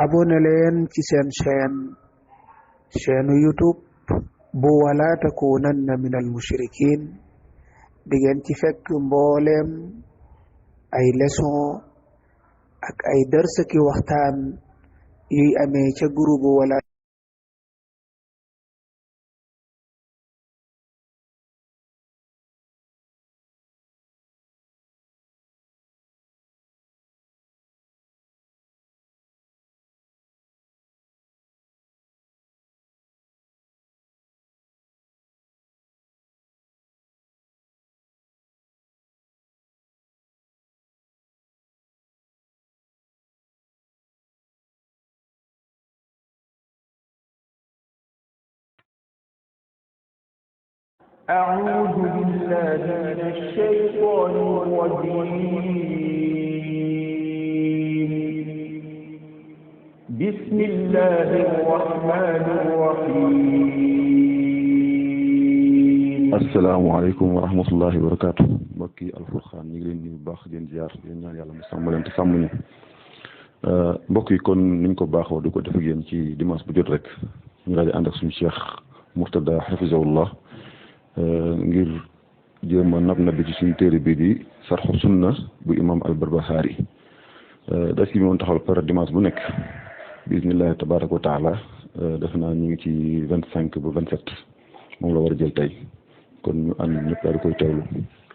abonné leen ci seen chaîne YouTube bu wala takunanna minal mushrikin di ngeen ci fekk mbooleem ay leçon ak ay dërs ki waxtaan yuy amee ca groupe wala أعوذ بالله من الشيطان الرجيم بسم الله الرحمن الرحيم السلام عليكم ورحمة الله وبركاته mbokki Alfurqaan ñu ngi leen di baax di leen ziar di leen ñaan yàlla mu sàmm leen te sàmm ñu mbokk yi kon niñ ko baaxoo di ko def ak yéen ci dimanche bu jot rek ñu daal di ànd ak suñu Cheikh Mourtada hafizahullah ngir jéem a nabi ci suñu téere bii di sarxu sunna bu imam al-Barbahari da si moom taxawal par dimanche bu nekk bismillahi tabaraka wa taala def naa ñu ngi ci 25 ba 27 moom la war a jël tey kon ñu ànd ñëpp daal di koy teewlu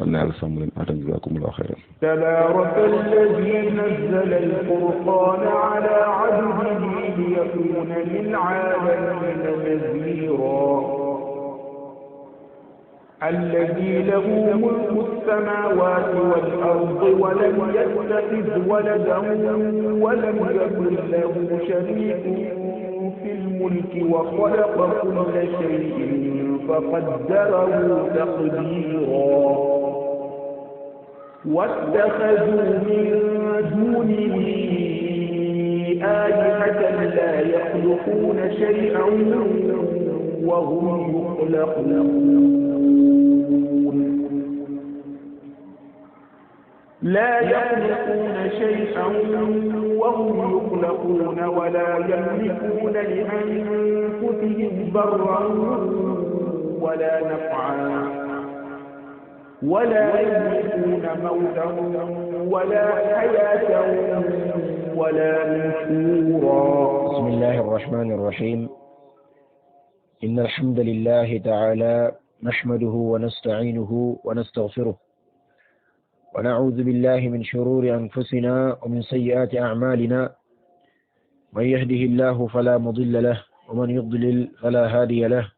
am na yàlla sàmm leen aatan jazakumullahu xayran tabaraka alladi nazzala al-furqana ala abdihi liyakuna lil'alamina nazira الذي له ملك السماوات والأرض ولم يتخذ ولدا ولم يكن له شريك في الملك وخلق كل شيء فقدره تقديرا واتخذوا من دونه آلهة لا يخلقون شيئا وهم يخلقون لا يخلقون شيئا وهم يخلقون ولا يملكون لأنفسهم ضرا ولا نفعا ولا يملكون موتا ولا حياة ولا نشورا. بسم الله الرحمن الرحيم. إن الحمد لله تعالى نحمده ونستعينه ونستغفره ونعوذ بالله من شرور أنفسنا ومن سيئات أعمالنا من يهده الله فلا مضل له ومن يضلل فلا هادي له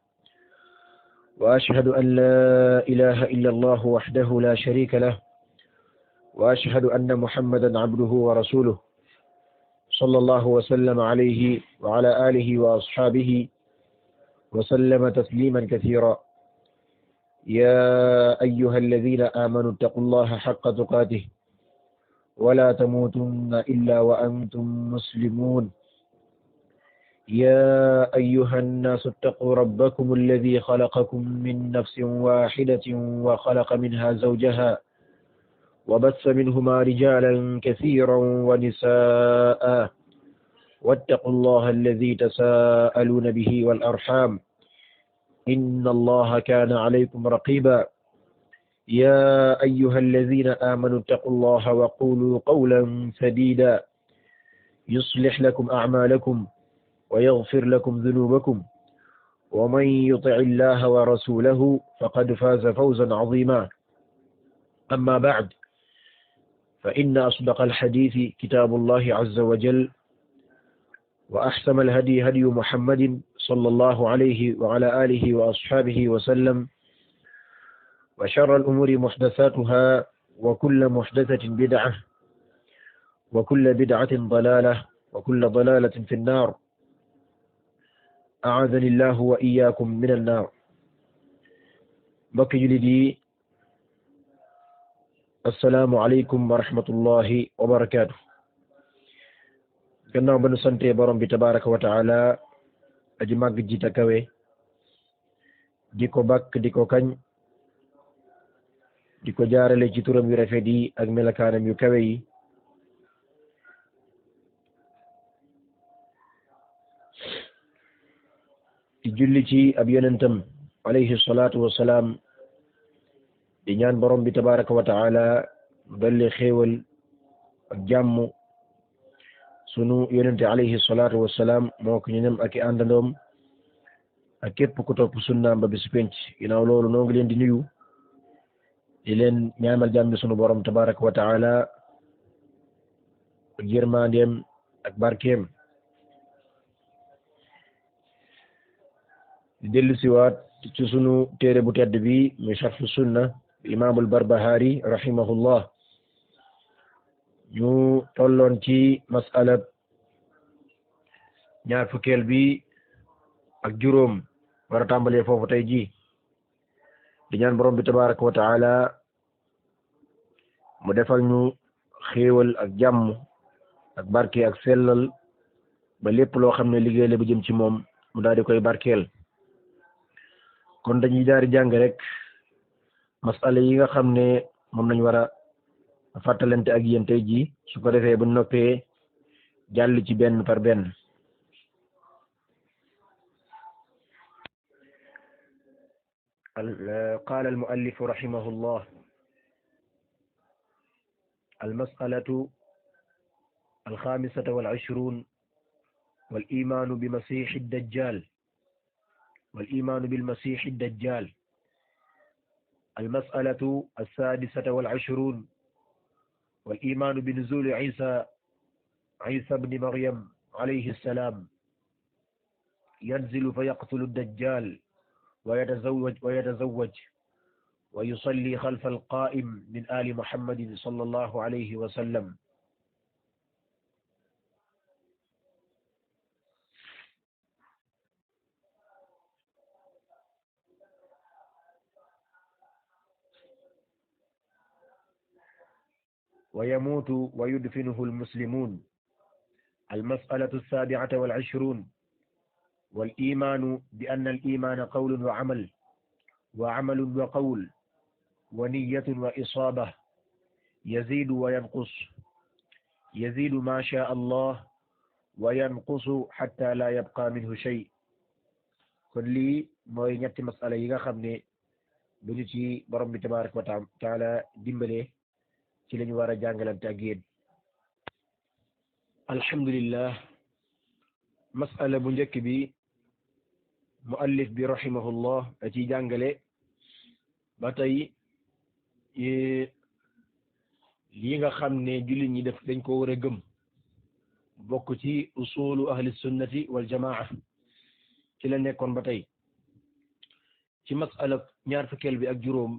وأشهد أن لا إله إلا الله وحده لا شريك له وأشهد أن محمدا عبده ورسوله صلى الله وسلم عليه وعلى آله وأصحابه وسلم تسليما كثيرا. يا أيها الذين آمنوا اتقوا الله حق تقاته ولا تموتن إلا وأنتم مسلمون. يا أيها الناس اتقوا ربكم الذي خلقكم من نفس واحدة وخلق منها زوجها وبث منهما رجالا كثيرا ونساء واتقوا الله الذي تساءلون به والأرحام إن الله كان عليكم رقيبا. يا أيها الذين آمنوا اتقوا الله وقولوا قولا سديدا يصلح لكم أعمالكم ويغفر لكم ذنوبكم ومن يطع الله ورسوله فقد فاز فوزا عظيما. أما بعد فإن أصدق الحديث كتاب الله عز وجل وأحسن الهدي هدي محمد صلى الله عليه وعلى آله وأصحابه وسلم وشر الأمور محدثاتها وكل محدثة بدعة وكل بدعة ضلالة وكل ضلالة في النار أعاذني الله وإياكم من النار. mbokk jullit yi assalaamu aleykum wa rahmatullahi wa barakaatu. gannaaw ba nu sante borom bi tabaraka wa taala aji màgg ji ta kawe di ko bakk di ko kañ di ko jaarale ci turam yu rafet yi ak melakaanam yu kawe yi julli ci ab yonentam alayhi salaatu wassalaam di ñaan borom bi tabaraka wa taala dolli xéewal ak jàmm sunu yonente alayhi salaatu wassalaam moo ko ñoñam ak i àndandoom ak képp ku topp sunnaam ba bis penc ginnaaw loolu noo ngi leen di nuyu di leen ñaanal jàmm sunu borom tabaraka wa taala ak yërmandeem ak barkeem di dellu siwaat ci sunu téere bu tedd bi muy sharh sunna imaamul barbahari rahimahullah ñu tolloon ci masala ñaar fukkeel bi ak juróom war a tàmbalee foofu tey ji di ñaan borom bi tabaraka wa taala mu defal ñu xéewal ak jàmm ak barke ak sellal ba lépp loo xam ne liggéey la bu jëm ci moom mu daal di koy barkeel kon dañuy daal di jàng rek masala yi nga xam ne moom lañ war a fàttalante ak yéen tey ji su ko defee bu noppee jàll ci benn par benn قال المؤلف رحمه الله المسألة 25 والإيمان بمسيح الدجال والإيمان بالمسيح الدجال المسألة 26 والإيمان بنزول عيسى بن مريم عليه السلام ينزل فيقتل الدجال ويتزوج ويصلي خلف القائم من آل محمد صلى الله عليه وسلم ويموت ويدفنه المسلمون المسألة 27 والإيمان بأن الإيمان قول وعمل وقول ونية وإصابة يزيد وينقص يزيد ما شاء الله وينقص حتى لا يبقى منه شيء kon lii mooy ñetti masala yi nga xam ne bu ñu ci borom bi tabaraka wa taala dimbale ci lañu war a jàngalante ak yéen alhamdulillah masala bu njëkk bi muallif bi rahimahullah da ciy jàngale ba tey yi nga xam ne jullit ñi def dañ ko war a gëm bokk ci usulu ahli sunnati wal jamaa ci la nekkoon ba tey ci masala ñaar fukkeel bi ak juróom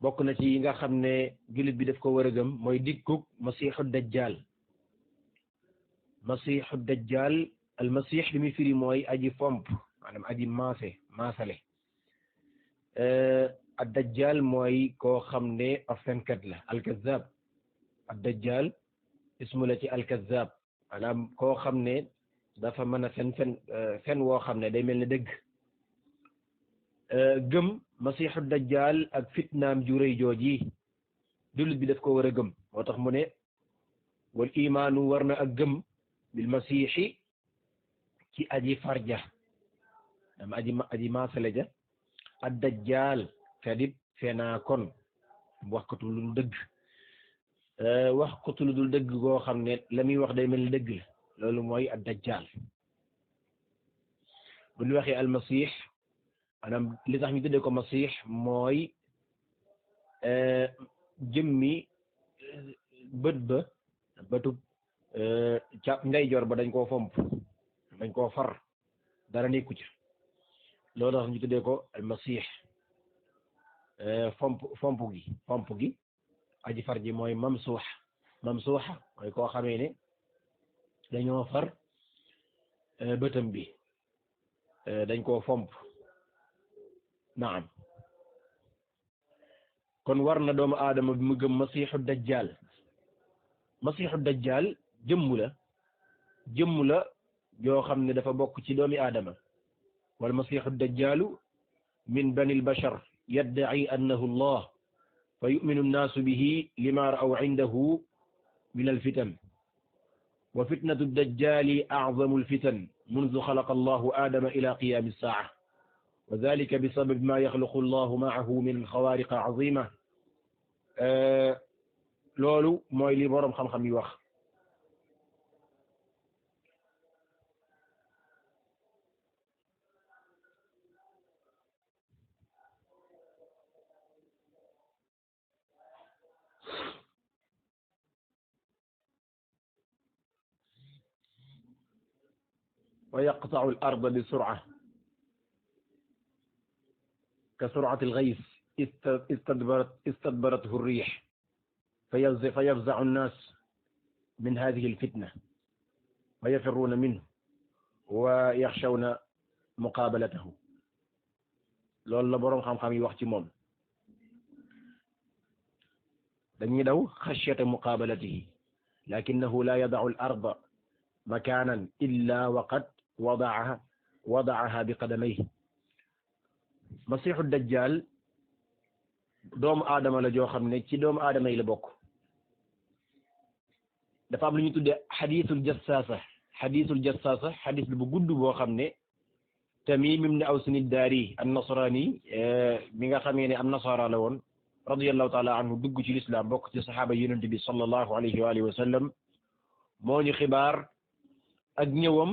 bokk na ci yi nga xam ne jullit bi daf ko war a gëm mooy dikkug masiixu dajjal al masix li muy firi mooy aji fomp maanaam aji maasale ad dajjal mooy koo xam ne ab fenkat la al kazzab ad dajjal ismu la ci al kazzab maanaam koo xam ne dafa mën a fen woo xam ne day mel ne dëgg gëm masiixu dajjal ak fitnaam ju rëy jooji jullit bi daf ko war a gëm moo tax mu ne wal imaanu war na ak gëm bil masiixi ci aji farja dam aji maasale ja ad dajjal kadib fenaa kon wax ko lu dul dëgg wax ko lu dul dëgg goo xam ne la muy wax day mel ni dëgg la loolu mooy ad dajjal bu ñu waxee al masix maanaam li tax ñu tuddee ko masix mooy jëmmi bëtub ca ndeyjoor ba dañ koo fomp dañ koo far dara nekku ci loolu tax ñu tuddee ko al masix fomp gi aji far ji mooy mamsuuxa mooy koo xamee ne dañoo far bëtam bi dañ koo fomp naam kon war na doomu aadama bi mu gëm masiixu dajjal jëmm la joo xam ne dafa bokk ci doomi aadama wal masiixu dajjalu min bani al-bashar yadda'i annahu Allah fa yu'minu an-naasu bihi lima ra'aw 'indahu min al-fitan wa fitnatu ad-dajjali a'zamu al-fitan منذ خلق الله آدم إلى قيام الساعة وذلك بسبب ما يخلق الله معه من خوارق عظيمة loolu mooy li boroom xam-xam yi wax ويقطع الأرض بسرعة كسرعة الغيث استدبرته الريح فيفزع الناس من هذه الفتنة ويفرون منه ويخشون مقابلته loolu la boroom xam-xam yi wax ci moom dañuy daw xashyata muqaabalatihi lakinnahu la yada'u al-arda makaanan illa waqad wada'aha bi qadamayhi masiixu dajjal doomu aadama la joo xam ne ci doomu aadama yi la bokk dafa am lu ñu tudde xadiisul jassaasa xadiis bu gudd boo xam ne Tamim ibn Aws ad-Dari an-Nasrani mi nga xamee ne am nasara la woon radiyallahu taala anhu dugg ci lislaam bokk ci saxaaba yonent bi sallallahu alayhi wa alihi wa sallam moo ñu xibaar ak ñëwam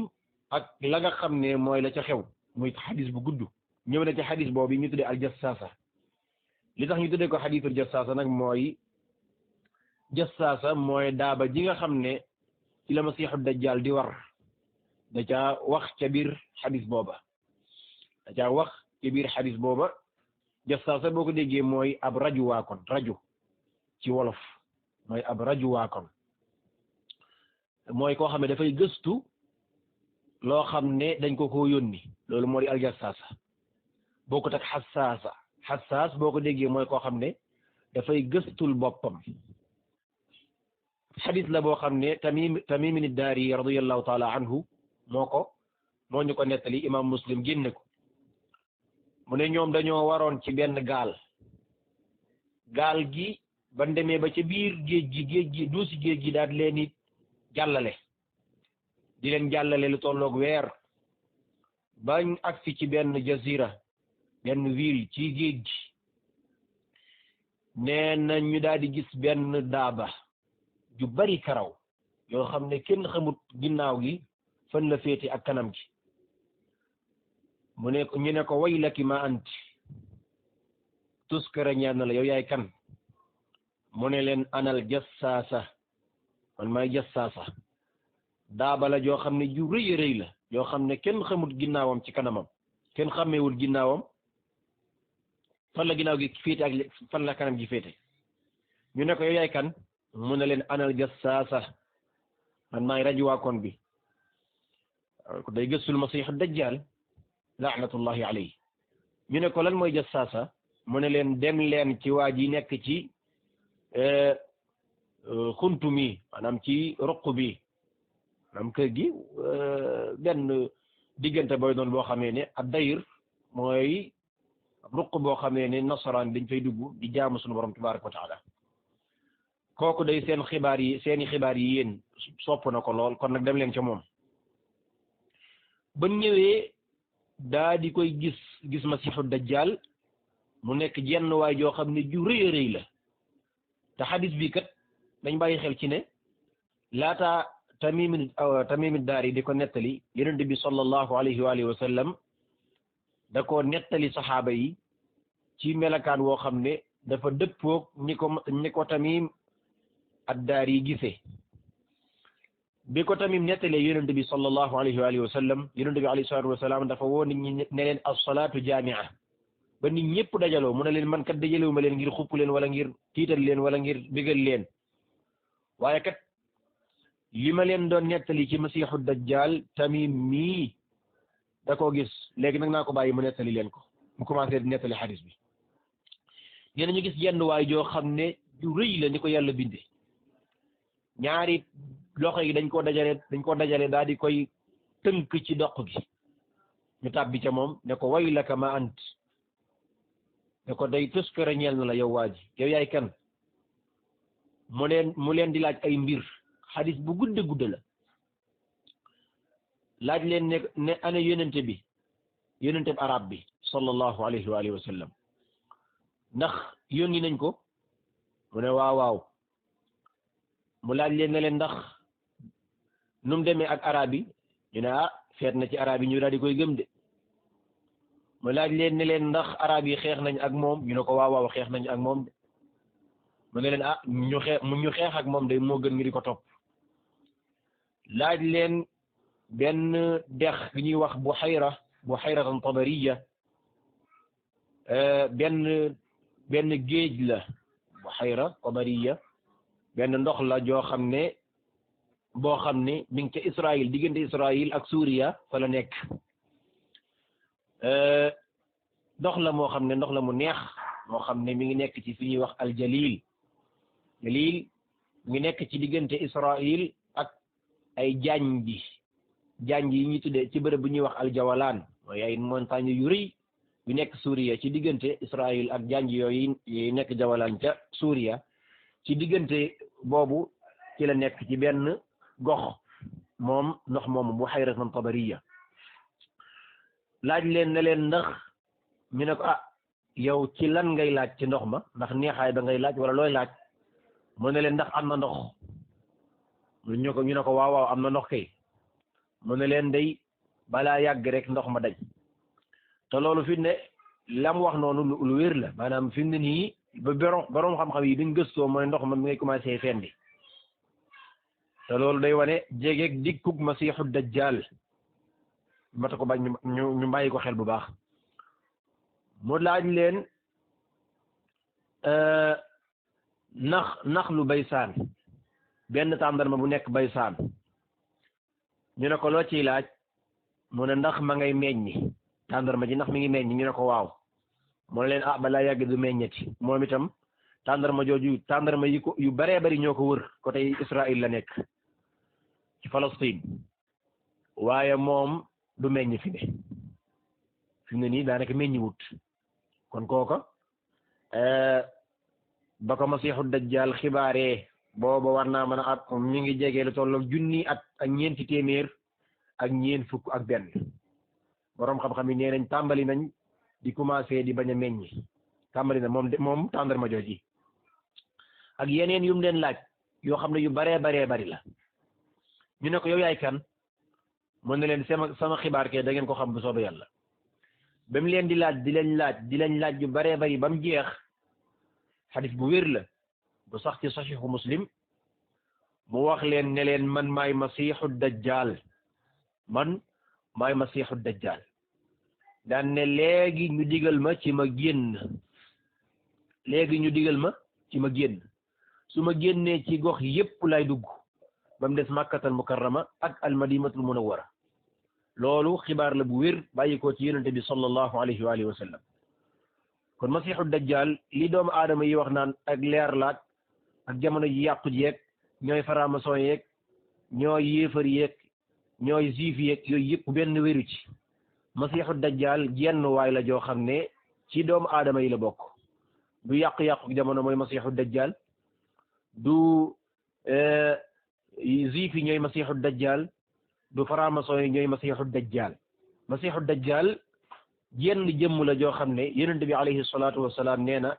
ak la nga xam ne mooy la ca xew muy xadis bu gudd ñëw na ci xadis boobu ñu tuddee al jassaasa li tax ñu tuddee ko xadisul jassaasa nag mooy jassaasa mooy daaba ji nga xam ne ci la masiixu dajjal di war da caa wax ca biir xadis booba jassaasa boo ko déggee mooy ab raju waakon raju ci wolof mooy ab raju waakon mooy koo xam ne dafay gëstu loo xam ne dañ ko yónni loolu moo di aljassaasa bokkut ak xassaas boo ko déggee mooy koo xam ne dafay gëstul boppam xadis la boo xam ne Tamim ad-Dari radiyallahu taala anhu moo ñu ko nettali imam Muslim génne ko mu ne ñoom dañoo waroon ci benn gaal gi ba demee ba ca biir géej gi duusi géej gi daal leen di leen jàllale lu tolloog weer bañ agsi ci benn jazira benn ville ci géej gi nee na ñu daal di gis benn daaba ju bari karaw yoo xam ne kenn xamut ginnaaw gi fan la féete ak kanam gi ñu ne ko waylaki ma anti tuskara ñaan na la yow yaay kan mu ne leen anal jassaasa man maay jassaasa daaba la joo xam ne ju rëy a rëy la yoo xam ne kenn xamut ginnaawam ci kanamam kenn xàmmeewul ginnaawam fan la ginnaaw gi féete ak fan la kanam gi féete ñu ne ko yow yaay kan mu ne leen anal jassaasa man maay rajuwaakoon bi day gëstul masiix dajjal laanatullahi alayhi ñu ne ko lan mooy jassaasa mu ne leen dem leen ci waa ji nekk ci xuntu mi maanaam ci ruq bi maanaam kër gi benn diggante booy doon boo xamee ne ab dayir mooy ruq boo xamee ne nasaraan dañ fay dugg di jaamu sunu borom tabaraka wa taala kooku day seeni xibaar yi yéen sopp na ko lool kon nag dem leen ca moom ba ñëwee daa di koy gis masiixu dajjal mu nekk jenn waay joo xam ne ju rëy a rëy la te xadis bi kat dañ bàyyi xel ci ne laata Tamim ad-Dari di ko nettali yonent bi sallallahu alayhi wa alihi wa sallam da ko nettali saxaaba yi ci melakaan woo xam ne dafa dëppoog ni ko Tamim ad-Dari gisee bi ko Tamim nettalee yonent bi sallallahu alayhi wa alihi wa sallam yonent bi alayhi salaatu wa salaam dafa woo nit ñi ne leen as-salaatu jaami'a ba nit ñëpp dajaloo mu ne leen man kat dajalewu ma leen ngir xupp leen wala ngir tiital leen wala ngir bégal leen waaye kat li ma leen doon nettali ci masiixu dajjal Tamim mii da koo gis léegi nag naa ko bàyyi mu nettali leen ko mu commencé di nettali xadis bi ñenn ñu gis yenn waay joo xam ne ju rëy la ni ko yàlla binde ñaari loxo yi dañ koo dajale daal di koy tënk ci doq gi ñu tàbbi ca moom ne ko waylaka ma ant ne ko day tuskare ñeel na la yow waa ji yow yaay kan mu leen di laaj ay mbir xadis bu gudd la laaj leen ne ana yonente bi arab bi sallallahu alayhi wa alihi wa sallam ndax yónni nañ ko mu ne waaw mu laaj leen ne leen ndax nu mu demee ak arab yi ñu ne feet na ci arab yi ñu daal di koy gëm de mu laaj leen ne leen ndax arab yi xeex nañ ak moom ñu ne ko waaw xeex nañ ak moom de mu ne leen ñu xeex ak moom de moo gën ngi di ko topp laaj leen benn dex gi ñuy wax buhayratan tabariya benn géej la buhayra tabariya benn ndox la joo xam ne boo xam ne mi ngi ca Israël diggante Israël ak Suuriya fa la nekk ndox la moo xam ne ndox la mu neex moo xam ne mi ngi nekk ci fi ñuy wax aljalil mi ngi nekk ci diggante Israël ak ay janj yi ñu tuddee ci bërëb bu ñuy wax aljawalaan mooy ay montagne yu rëy yu nekk Suuriya ci diggante Israël ak janj yooyu nekk jawalaan ca Suuriya ci diggante boobu ci la nekk ci benn gox moom ndox moomu buhayratan tabariya laaj leen ne leen ndax ñu ne ko yow ci lan ngay laaj ci ndox ma ndax neexaay ba ngay laaj wala looy laaj mu ne leen ndax am na ndox ñu ne ko waaw am na ndox kay mu ne leen day balaa yàgg rek ndox ma dañ te loolu fi ne lam wax noonu lu wér la maanaam fi mu ne nii ba borom xam-xam yi biñ gëstoo mooy ndox ma mi ngay commencé fendi te loolu day wane jégeeg dikkug masiixu dajjal mata ko bañ ñu bàyyi ko xel bu baax mu laaj leen nax lu baysaan benn tàndarma bu nekk baysaan ñu ne ko loo ciy laaj mu ne ndax ma ngay meññi tàndarma ji ndax mi ngi meññi ñu ne ko waaw mu ne leen balaa yàgg du meññeti moom itam tàndarma jooju tàndarma yi ko yu baree bari ñoo ko wër côté Israël la nekk ci Palestine waaye moom du meññ fi ne nii daanaka meññi wut kon kooka ba ko masiixu dajjal xibaaree booba war naa mën a at mi ngi jege lu tolloog junni at ak ñeenti téeméer ak ñeent fukk ak benn boroom xam-xam yi nee nañ tàmbali nañ di commencé di bañ a meññi tàmbali na moom tàndarma jooji ak yeneen yum leen laaj yoo xam ne yu baree bari la ñu ne ko yow yaay kan mën na leen sama xibaar kee da ngeen ko xam bu soobee yàlla ba mu leen di leen laaj yu baree bari ba mu jeex xadis bu wér la bu sax ci saxiixu muslim mu wax leen ne leen man maay masiixu dajjal daan ne léegi ñu digal ma ci ma génn su ma génnee ci gox yépp lay dugg ba mu des makkatal mukarrama ak almadinatul munawwara loolu xibaar la bu wér bàyyi ko ci yonente bi sallallahu alayhi wa alihi wa sallam kon masiixu dajjal li doomu aadama yi wax naan ak leer laat ak jamono ji yàqu jeeg ñooy faramason yeeg ñooy yéefar yeeg ñooy juif yeeg yooyu yëpp benn wéru ci masiixu dajjal jenn waay la joo xam ne ci doomu aadama yi la bokk du yàqu-yàqu jamono mooy masiixu dajjal du juif yi ñooy masiixu dajjal du faramason yi ñooy masiixu dajjal jenn jëmm la joo xam ne yonent bi alayhi salaatu wasalaam nee na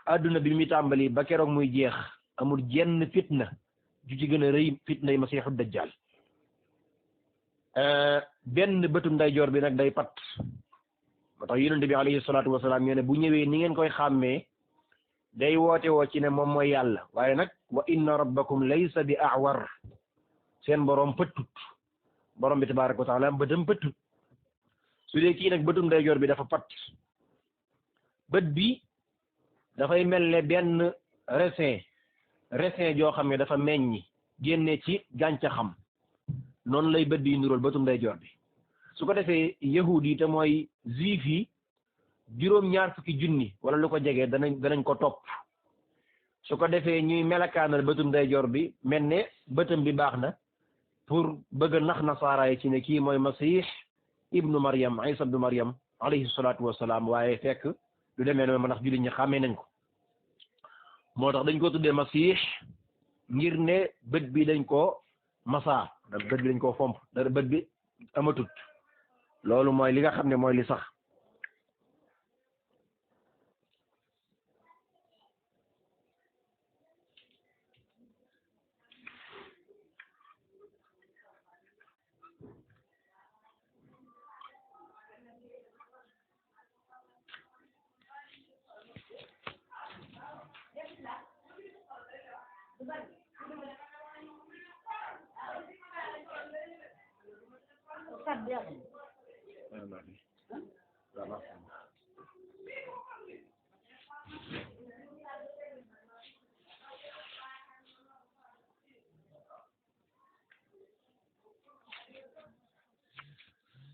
adduna bi mi tàmbali ba keroog muy jeex amul jenn fitna ju ci gën a rëy fitna yi masiixu dajjal benn bëtum ndeyjoor bi nag day pat moo tax yonent bi alayhi salaatu wasalaam nee na bu ñëwee ni ngeen koy xàmmee day woote woo ci ne moom mooy yàlla waaye nag wa inna rabbakum laysa bi awar seen boroom pëttut borom bi tabaaraka wa taala bëtam pëttut su dee kii nag bëtum ndeyjoor bi dafa pat bët bi dafay mel ne benn raisin joo xam ne dafa meññi génne ci gàncaxam noonu lay bët bi nuróol bëtum ndeyjoor bi su ko defee yahud yi te mooy juif yi 2,5 junni wala lu ko jege danañ ko topp su ko defee ñuy melakaanal bëtum ndeyjoor bi mel ne bëtam bi baax na pour bëgg a nax nasaara yi ci ne kii mooy masih ibnu Maryam Isa ibnu Maryam alayhi salaatu wasalaam waaye fekk lu demee noonu ma ndax jullit ñi xàmmee nañ ko moo tax dañ ko tuddee masih ngir ne bët bi dañ koo masaa bët bi dañ koo fomp bët bi amatut loolu mooy li nga xam ne mooy li sax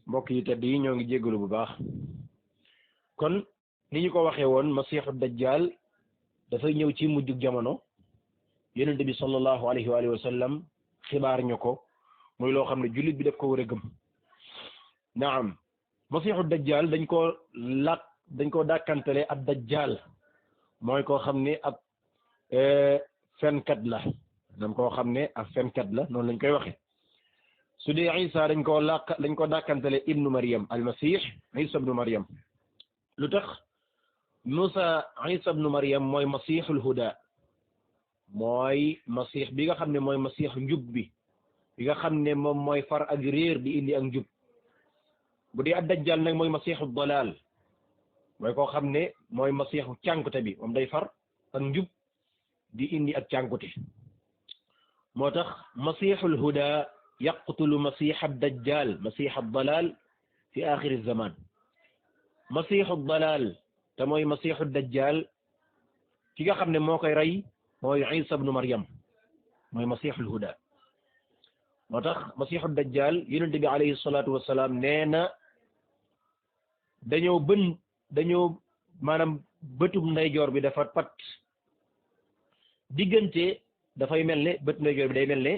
mbokk yi tedd yi ñoo ngi jéggalu bu baax kon ni ñu ko waxee woon masiixu dajjal dafay ñëw ci mujjug jamono yonent bi sallallahu alayhi wa sallam xibaar ñu ko muy loo xam ne jullit bi daf ko war a gëm naam masiixu dajjal dañ koo dàkkantale ab dajjal mooy koo xam ne ab fenkat la nam koo xam ne ab fenkat la noonu lañ koy waxe su dee Isa dañ ko dàkkantale ibnu Maryam almasih Isa ibnu Maryam lu tax Isa ibnu Maryam mooy masihul huda mooy masih bi nga xam ne mooy masih njub bi nga xam ne moom mooy far ak réer di indi ak njub bu dee ad dajjal nag mooy masihu dalal mooy koo xam ne mooy masihu cànkute bi moom day far ak njub di indi ak cànkute moo tax masihul huda yaqtulu masih ad-dajjal masih ad-dalal fi axir az-zaman masih ad-dalal te mooy masih ad-dajjal ki nga xam ne moo koy rey mooy Isa ibnu Maryam mooy masihul huda moo tax masih ad-dajjal yonent bi alayhi salatu wassalam nee na dañoo maanaam bëtub ndeyjoor bi dafa pat diggante dafay mel ne bët ndeyjoor bi day mel ne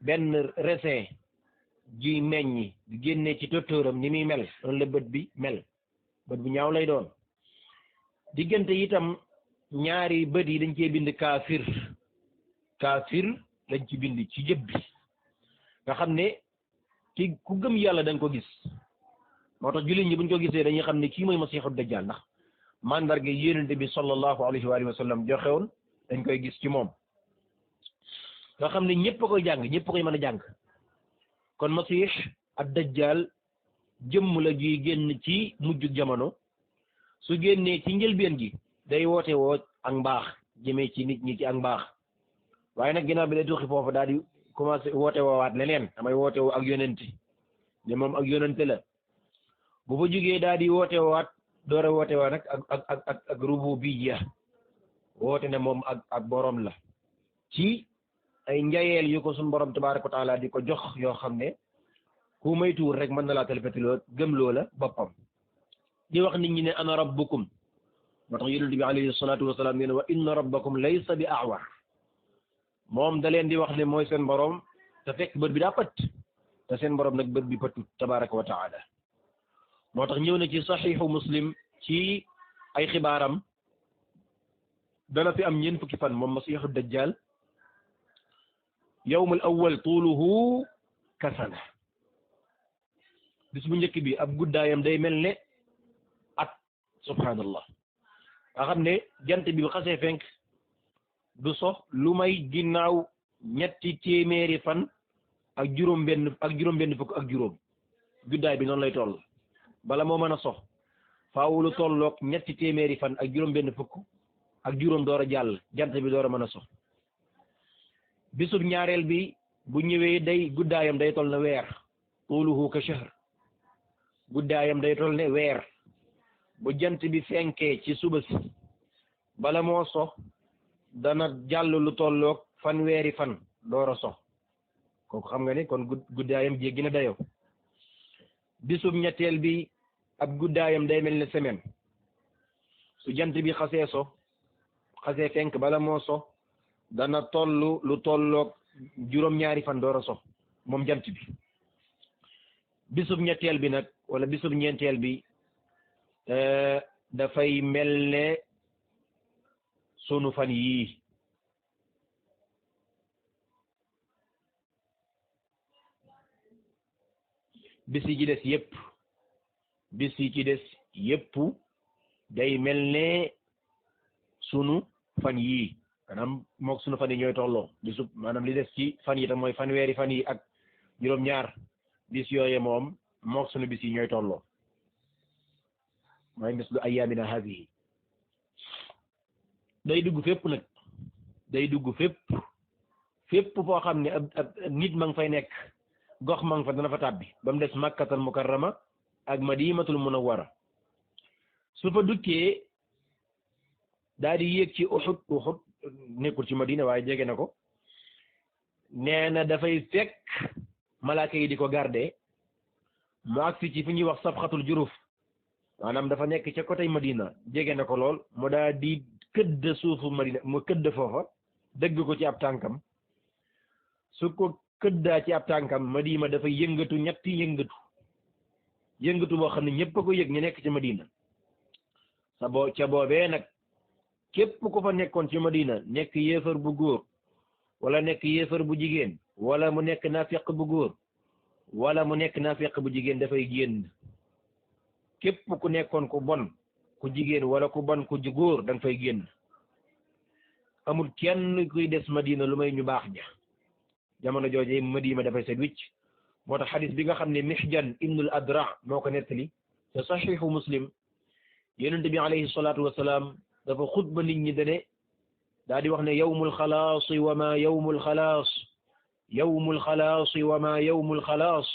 benn raisin ji meññi di génne ci tóortóoram ni muy mel noonu la bët bi mel bët bu ñaaw lay doon diggante itam ñaari bët yi dañ cee bind kaafir lañ ci bind ci jëb bi nga xam ne ki ku gëm yàlla da nga ko gis moo tax jullit ñi buñ ko gisee dañuy xam ne kii mooy masiixu dajjal ndax mandarga yonent bi sallallahu alayhi wa sallam joxewoon dañ koy gis ci moom nga xam ne ñëpp a koy jàng ñëpp a koy mën a jàng kon masiix ad dajjal jëmm la juy génn ci mujjug jamono su génnee ci njëlbeen gi day woote woo ak mbaax jëmee ci nit ñi ci ak mbaax waaye nag ginnaaw bi day tuxi foofu daal di commencé woote woowaat leneen damay woote woo ak yonenti ne moom ak yonente la bu fa jógee daal di woote woowaat door a woote woo nag ak rububiyya woote ne moom ak borom la ci ay njayeel yu ko suñu borom tabaaraka wa taala di ko jox yoo xam ne ku maytuwul rek mën na laa talfatiloo gëm loola boppam di wax nit ñi ne ana rabbukum moo tax yonent bi alayhi salaatu wasalaam nee na wa inna rabbakum laysa bi a'war moom da leen di wax ne mooy seen borom te fekk bët bi daa pët te seen borom nag bët bi pëtut tabaaraka wa taala moo tax ñëw na ci saxiixu muslim ci ay xibaaram dana fi am ñeent fukki fan moom masiixu dajjal yawmul awwal tuuluhu kasana bis bu njëkk bi ab guddaayam day mel ne at subhaanallah nga xam ne jant bi bu xasee fenk du sox lu may ginnaaw ñetti téeméeri fan ak juróom benn fukk ak juróom guddaay bi noonu lay toll bala moo mën a sox faaw lu tolloog ñetti téeméeri fan ak juróom benn fukk ak juróom door a jàll jant bi door a mën a sox bisub ñaareel bi bu ñëwee day guddaayam day toll ne weer tuuluhu ka shahr guddaayam day toll ne weer bu jant bi fenkee ci suba si bala moo sox dana jàll lu tolloog fanweeri fan door a sox kooku xam nga ne kon guddaayam jéggi na dayoo bisub ñetteel bi ab guddaayam day mel ne semaine su jant bi xasee fenk bala moo sox dana tollu lu tolloog juróom-ñaari fan door a sox moom jant bi bisub ñetteel bi nag wala bisub ñeenteel bi dafay mel ne sunu fan yii bis yi ci des yépp day mel ne sunu fan yii maanaam mook sunu fan yi ñooy tolloo bisub maanaam li des ci fan yi tam mooy fanweeri fan yi ak juróom-ñaar bis yooye moom mook sunu bis yi ñooy tolloo mooy mislu ayyaamina haadihi day dugg fépp nag day dugg fépp foo xam ne ab nit ma nga fay nekk gox ma nga fa dana fa tàbbi ba mu des makkatal mukarrama ak madinatul munawwara su fa dukkee daal di yéeg ci Uhud nekkul ci madina waaye jege na ko nee na dafay fekk malaaka yi di ko garde mu agsi ci fi ñuy wax sabxatul juruf maanaam dafa nekk ca côté madina jege na ko lool mu daal di këdd suufu madina mu këdd foofa dëgg ko ci ab tànkam su ko këddaa ci ab tànkam madina dafay yëngatu ñetti yëngatu boo xam ne ñëpp a ko yëg ñu nekk ci madina ca boobee nag képp ku fa nekkoon ci madina nekk yéefar bu góor wala nekk yéefar bu jigéen wala mu nekk naafiq bu góor wala mu nekk naafiq bu jigéen dafay génn képp ku nekkoon ku bon ku jigéen wala ku bon ku góor da nga fay génn amul kenn kuy des madina lu may ñu baax ja jamono jooje madina dafay set wicc moo tax xadis bi nga xam ne Mihjan ibnul Adra moo ko nettali te saxiixu Muslim yonent bi alayhi salaatu wasalaam dafa xutba nit ñi dane daa di wax ne yawmul xalaas wa ma yawmul xalaas yawmul xalaas wa ma yawmul xalaas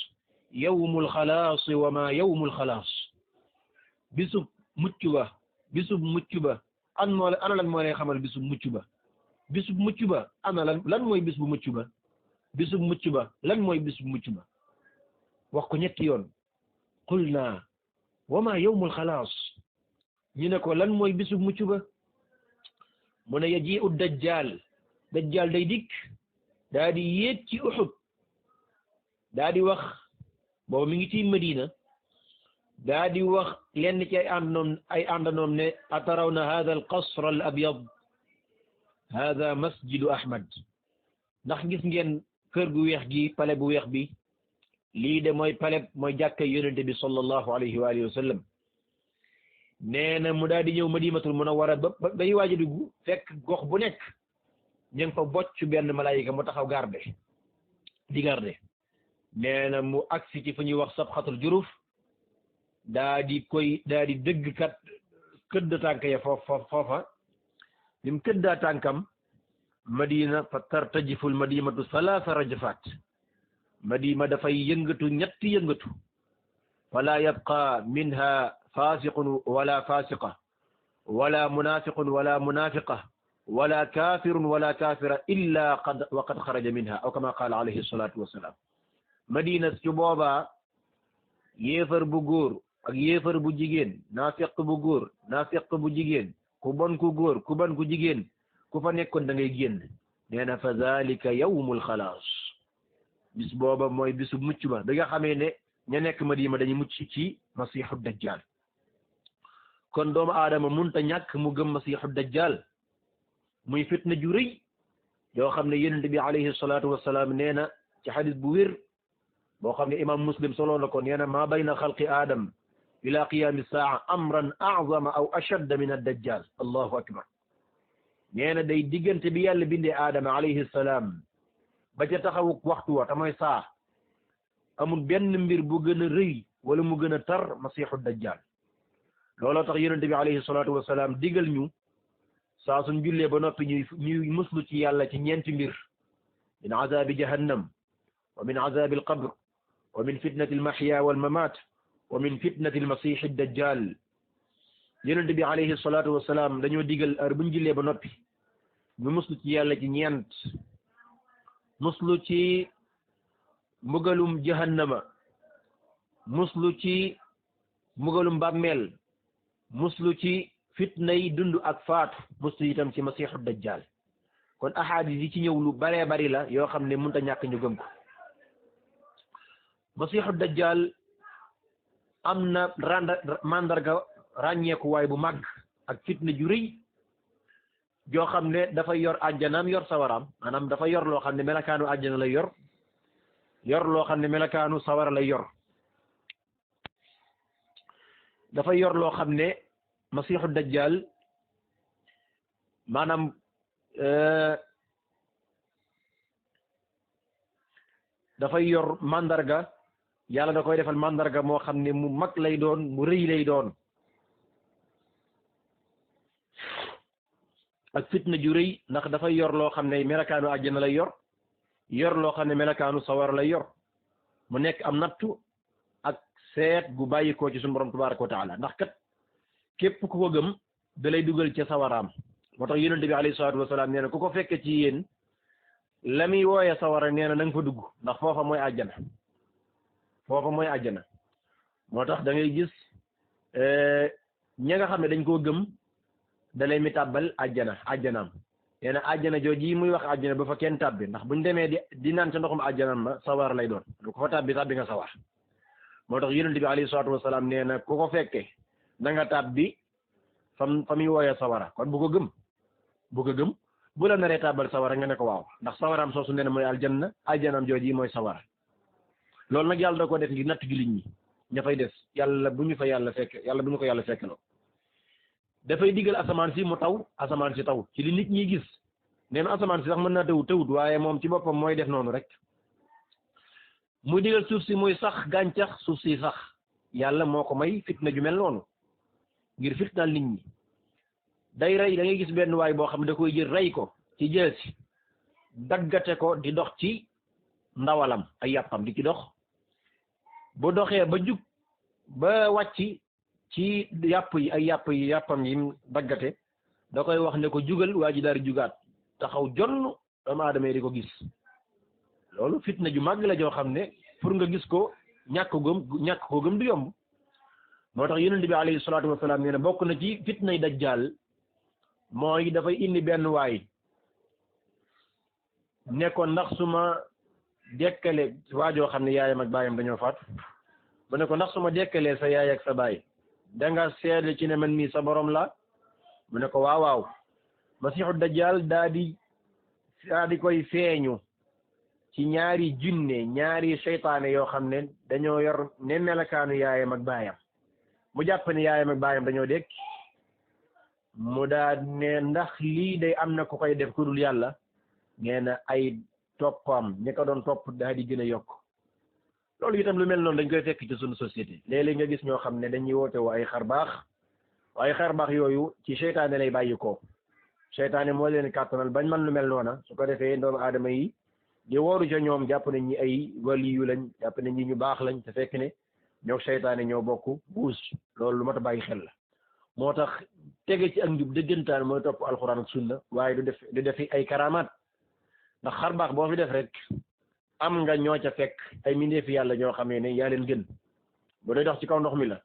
yawmul xalaas wa ma yawmul xalaas bisub mucc ba ana lan moo lay xamal bisub mucc ba ana lan mooy bis bu mucc ba bisub mucc ba lan mooy bisub mucc ba wax ko ñetti yoon qulna wa ma yawmul xalaas ñu ne ko lan mooy bisub mucc ba mu ne yaji'u dajjal day dikk daa di yéeg ci Uhud daa di wax boobu mi ngi ci Madina daa di wax lenn ci ay àndanoom ne atarawna hadha al qasr al abyad hadha masjidu Ahmad ndax gis ngeen kër gu weex gi pale bu weex bi lii de mooy jàkka yonente bi sallallahu alayhi wa alihi wa sallam nee na mu daal di ñëw madinatul munawwara bay waaj a dugg fekk gox bu nekk ñu ngi fa bocc benn malaayika mu taxaw di garde nee na mu agsi ci fu ñuy wax sabxatul juruf daa di dëgg kat këdd tànk ya foofa lim këddaa tànkam madina fa tartajiful madinatu salaasa rajfaat madina dafay yëngatu ñetti yëngatu fala yabqa minha fasiqun wala fasiqa wala munafiqun wala munafiqa wala kafirun wala kafira illa qad xaraja minha aw kama qala alayhi salatu wassalam madina su boobaa yéefar bu góor ak yéefar bu jigéen naafiq bu góor naafiq bu jigéen ku bon ku góor ku bon ku jigéen ku fa nekkoon da ngay génn nee na fa zalika yawmul xalaas bis booba mooy bisu mucc ba da nga xamee ne ña nekk Madina dañu mucc ci masiixu dajjal kon doomu aadama munta ñàkk mu gëm masiixu dajjal muy fitna ju rëy yoo xam ne yonent bi alayhi salaatu wassalaam nee na ci xadis bu wér boo xam ne imam Muslim soloo na ko nee na maa bayna xalqi aadam ila qiyaami saa amran a'zama aw ashadda min ad-dajjal allahu akbar nee na day diggante bi yàlla bindee aadama alayhi salaam ba ca taxawu waxtu wa te mooy saa amul benn mbir bu gën a rëy wala mu gën a tar masiixu dajjal looloo tax yonent bi alayhi salaatu wasalaam digal ñu saa suñ jullee ba noppi ñuy muslu ci yàlla ci ñeenti mbir min azabi jahannam wa min azabi alqabr wa min fitnati almahya walmamat wa min fitnati almasih dajjal yonent bi alayhi salaatu wasalaam dañoo digal heure buñ jullee ba noppi ñu muslu ci yàlla ci ñeent muslu ci mbugalum jahannama muslu ci mbugalum bàmmeel muslu ci fitna yi dund ak faatu muslu itam ci masiixu dajjal kon ahadis yi ci ñëw lu baree bari la yoo xam ne mënut a ñàkk ñu gëm ko masiixu dajjal am na mandarga ràññeekuwaay bu màgg ak fitna ju rëy joo xam ne dafa yor àjjanaam yor sawaraam maanaam dafa yor loo xam ne melakaanu àjjana lay yor loo xam ne melakaanu sawara lay yor dafay yor loo xam ne masiixu dajjal maanaam dafay yor mandarga yàlla da koy defal mandarga moo xam ne mu mag lay doon mu rëy lay doon ak fitna ju rëy ndax dafay yor loo xam ne melakaanu àjjana lay yor loo xam ne melakaanu sawar lay yor mu nekk am nattu ak seet gu bàyyi ko ci suñu borom tabaraka wa taala ndax kat képp ku ko gëm da lay dugal ca sawaraam moo tax yonent bi alayhi salaatu wasalaam nee na ku ko fekke ci yéen la muy wooye sawara nee na nga fa dugg ndax foofa mooy àjjana moo tax da ngay gis ña nga xam ne dañ koo gëm da lay mi tàbbal àjjanaam nee na àjjana jooji muy wax àjjana ba fa kenn tàbbi ndax buñ demee di naan ca ndoxum àjjanaam ma sawar lay doon lu ko fa tàbbi nga sawar moo tax yonent bi alayhi salaatu wasalaam nee na ku ko fekke da nga tàbbi fa muy wooyee sawara kon bu ko gëm bu la naree tàbbal sawara nga ne ko waaw ndax sawaraam soosu nee na mooy àjjanaam jooji mooy sawara loolu nag yàlla da ko def ngir natt jullit ñi ña fay des yàlla bu ñu ko yàlla fekkeloo dafay digal asamaan si mu taw asamaan si taw ci li nit ñi gis nee na asamaan si sax mën naa tawut waaye moom ci boppam mooy def noonu rek muy digal suuf si muy sax gàncax suuf si sax yàlla moo ko may fitna ju mel noonu ngir fitnaal nit ñi day rey da ngay gis benn waay boo xam ne da koy jël rey ko ci jësi daggate ko di dox ci ndawalam ay yàppam di ci dox bu doxee ba jug ba wàcc ci yàppam yi daggate da koy wax ne ko jugal waa ji daal di jugaat taxaw jonn doomu aadama yi di ko gis loolu fitna ju màgg la joo xam ne pour nga gis ko ñàkk ko gëm du yomb moo tax yonent bi alayhi salaatu wasalaam nee na bokk na ci fitnay dajjal mooy dafay indi benn waay ne ko ndax su ma dekkale waajoo xam ne yaayam ak baayam dañoo faat mu ne ko ndax su ma dekkalee sa yaay ak sa baay da nga seede ci ne man mii sa borom la mu ne ko waaw masiixu dajjal daa di koy feeñu ci ñaari seytaane yoo xam ne dañoo yor ne melakaanu yaayam ak baayam mu jàpp ne yaayam ak baayam dañoo dekk mu daa ne ndax lii day am na ku koy def ku dul yàlla nee na ay toppam ñi ko doon topp daa di gën a yokk loolu itam lu mel noonu dañ koy fekk ci suñu société léeg-léeg nga gis ñoo xam ne dañuy woote woo ay xar baax waaye xar baax yooyu ci seytaane lay bàyyi ko seytaane moo leen kàttanal bañ man lu mel noona su ko defee doomu aadama yi di wooru ca ñoom jàpp nañ ñi ay waliyu lañ jàpp nañ ñi ñu baax lañ te fekk ne ñoo seytaane ñoo bokk buus loolu lu mat a bàyyi xel la moo tax tege ci ak njub dëggantaan mooy topp alxuraan ak sunna waaye du def ay karamaat ndax xar baax boo fi def rek am nga ñoo ca fekk ay mindeefi yàlla ñoo xamee ne yaa leen gën bu dee dox ci kaw ndox mi la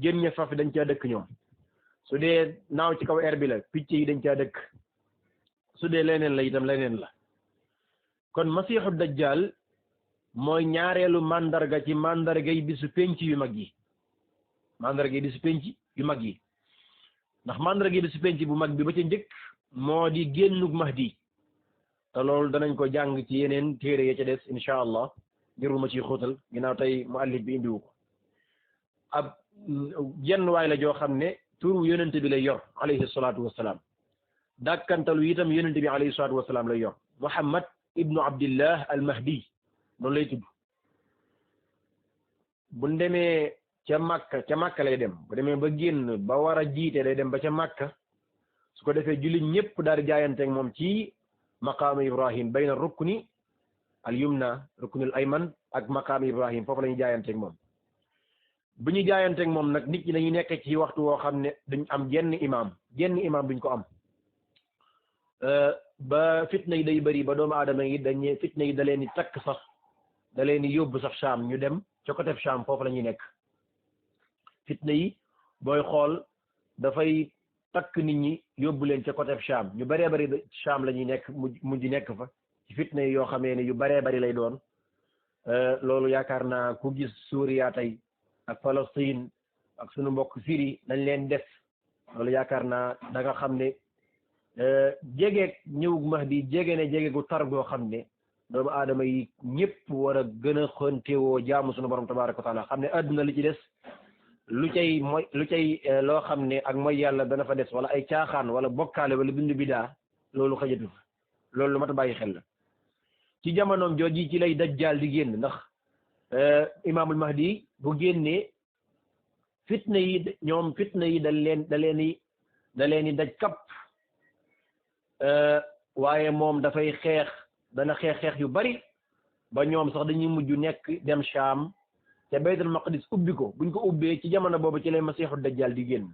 jën ña fa fi dañ caa dëkk ñoom su dee naaw ci kaw air bi la picc yi dañ caa dëkk su dee leneen la itam leneen la kon masiixu dajjal mooy ñaareelu mandarga ci mandargay bisu penc yu mag yi mandargay bisu penc yu mag yi ndax mandargay bisu penc bu mag bi ba ca njëkk moo di génnug mahdi te loolu danañ ko jàng ci yeneen téere ya ca des incha allah jëruma ci xóotal ginnaaw tey muallif bi indiwu ko ab jenn waay la joo xam ne turu yonente bi lay yor alayhi salaatu wasalaam dàkkantalu itam yonente bi alayhi salaatu wasalaam lay yor Muhammad ibnu Abdillah al Mahdi noonu lay tudd bu demee ca Makka lay dem bu demee ba génn ba war a jiite day dem ba ca Makka su ko defee jullit ñëpp daal di jaayanteeg moom ci maqaama Ibrahim bayna rukni al yumna rukni al ayman ak maqaama Ibrahim foofu la ñuy jaayanteeg moom bu ñu jaayanteeg moom nag nit ñi dañuy nekk ci waxtu woo xam ne duñ am jenn imam duñ ko am ba fitna yi day bëri ba doomu aadama yi fitna yi da leen di takk sax da leen di yóbbu sax Sham ñu dem ca côté Sham foofu la ñuy nekk fitna yi booy xool dafay takk nit ñi yóbbu leen ca côté Sham ñu bëree bëri Sham la ñuy nekk mujj nekk fa ci fitna yi yoo xamee ne yu bëree bëri lay doon loolu yaakaar naa ku gis Suuriya tey ak Palestine ak sunu mbokk Syrie dañ leen def loolu yaakaar naa da nga xam ne jegeeg ñëwug Mahdi jege gu tar goo xam ne doomu aadama yi ñëpp war a gën a xëntewoo jaamu sunu borom tabaraka wa taala xam ne adduna li ci des lu cay loo xam ne ak mooy yàlla dana fa des wala ay caaxaan wala bokkaale wala bindu bidaa loolu xajatu fa loolu lu mat a bàyyi xel la ci jamonoom jooji ci lay dajjaal di génn ndax imaamul mahdi bu génnee fitna yi da leen daj kapp waaye moom dafay dana xeex yu bari ba ñoom sax dañuy mujj nekk dem Sham te baytul maqdis ubbi ko buñ ko ubbee ci jamono boobu ci lay masiixu dajjal di génn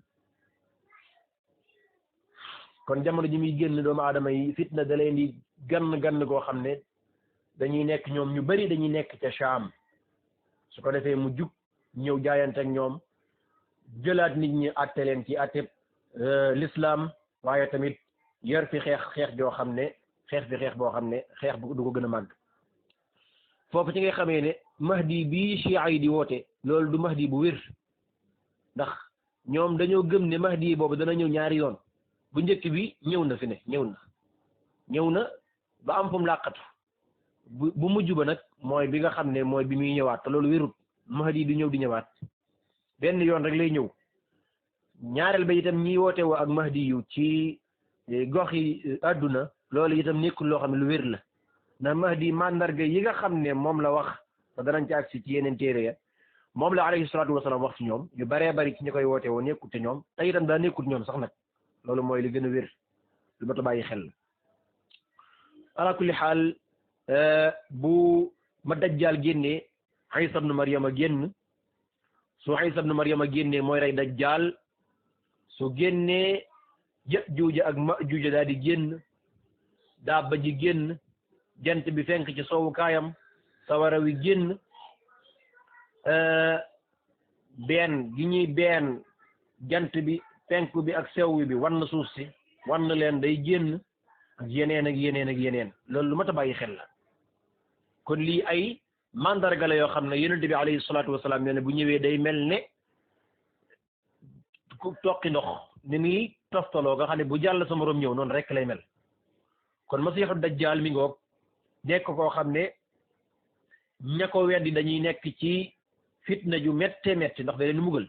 kon jamono ji muy génn doomu aadama yi fitna da leen di gann koo xam ne dañuy nekk ñoom ñu bari dañuy nekk ca Sham su ko defee mu jug ñëw jaayante ak ñoom jëlaat nit ñi atte leen ci atteb l'islam waaye tamit yor fi xeex joo xam ne xeex boo xam ne xeex bu du ko gën a màgg foofu ci ngay xamee ne mahdi bii chia yi di woote loolu du mahdi bu wér ndax ñoom dañoo gëm ne mahdi boobu dana ñëw ñaari yoon bu njëkk bi ñëw na ba am fu mu làqatu bu mujj ba nag mooy bi nga xam ne mooy bi muy ñëwaat te loolu wérut mahdi du ñëw di ñëwaat benn yoon rek lay ñëw ñaareel ba itam ñi woote woo ak mahdi yu ci gox yi àdduna loolu itam nekkul loo xam ne lu wér la na mahdi mandarga yi nga xam ne moom la wax te danañ ci agsi ci yeneen téere ya moom la alayhi salaatu wasalaam wax ci ñoom ñu baree bari ci ñi koy woote woo nekkut te ñoom te itam daa nekkut ñoom sax nag loolu mooy li gën a wér lu ma ta bàyyi xel la ala kulli xaal bu ma dajjaal génnee Isa ibnu Maryama génn su Isa ibnu Maryama génnee mooy rey dajjaal su génnee Yaajuuja ak Maajuuja daal di génn daaba ji génn jant bi fenk ci soowu kaayam sawara wi génn benn gi ñuy benn jant bi fenk bi ak sew bi wan na suuf si wan na leen day génn ak yeneen loolu lu mat a bàyyi xel la kon lii ay mandarga la yoo xam ne yonent bi alayhi salaatu wasalaam nee na bu ñëwee day mel ne ku toqi ndox ni muy toftaloo nga xam ne bu jàll sa morom ñëw noonu rek lay mel kon masiixu dajjaal mi ngoog nekk koo xam ne ña ko weddi dañuy nekk ci fitna ju métte ndax da leen mugal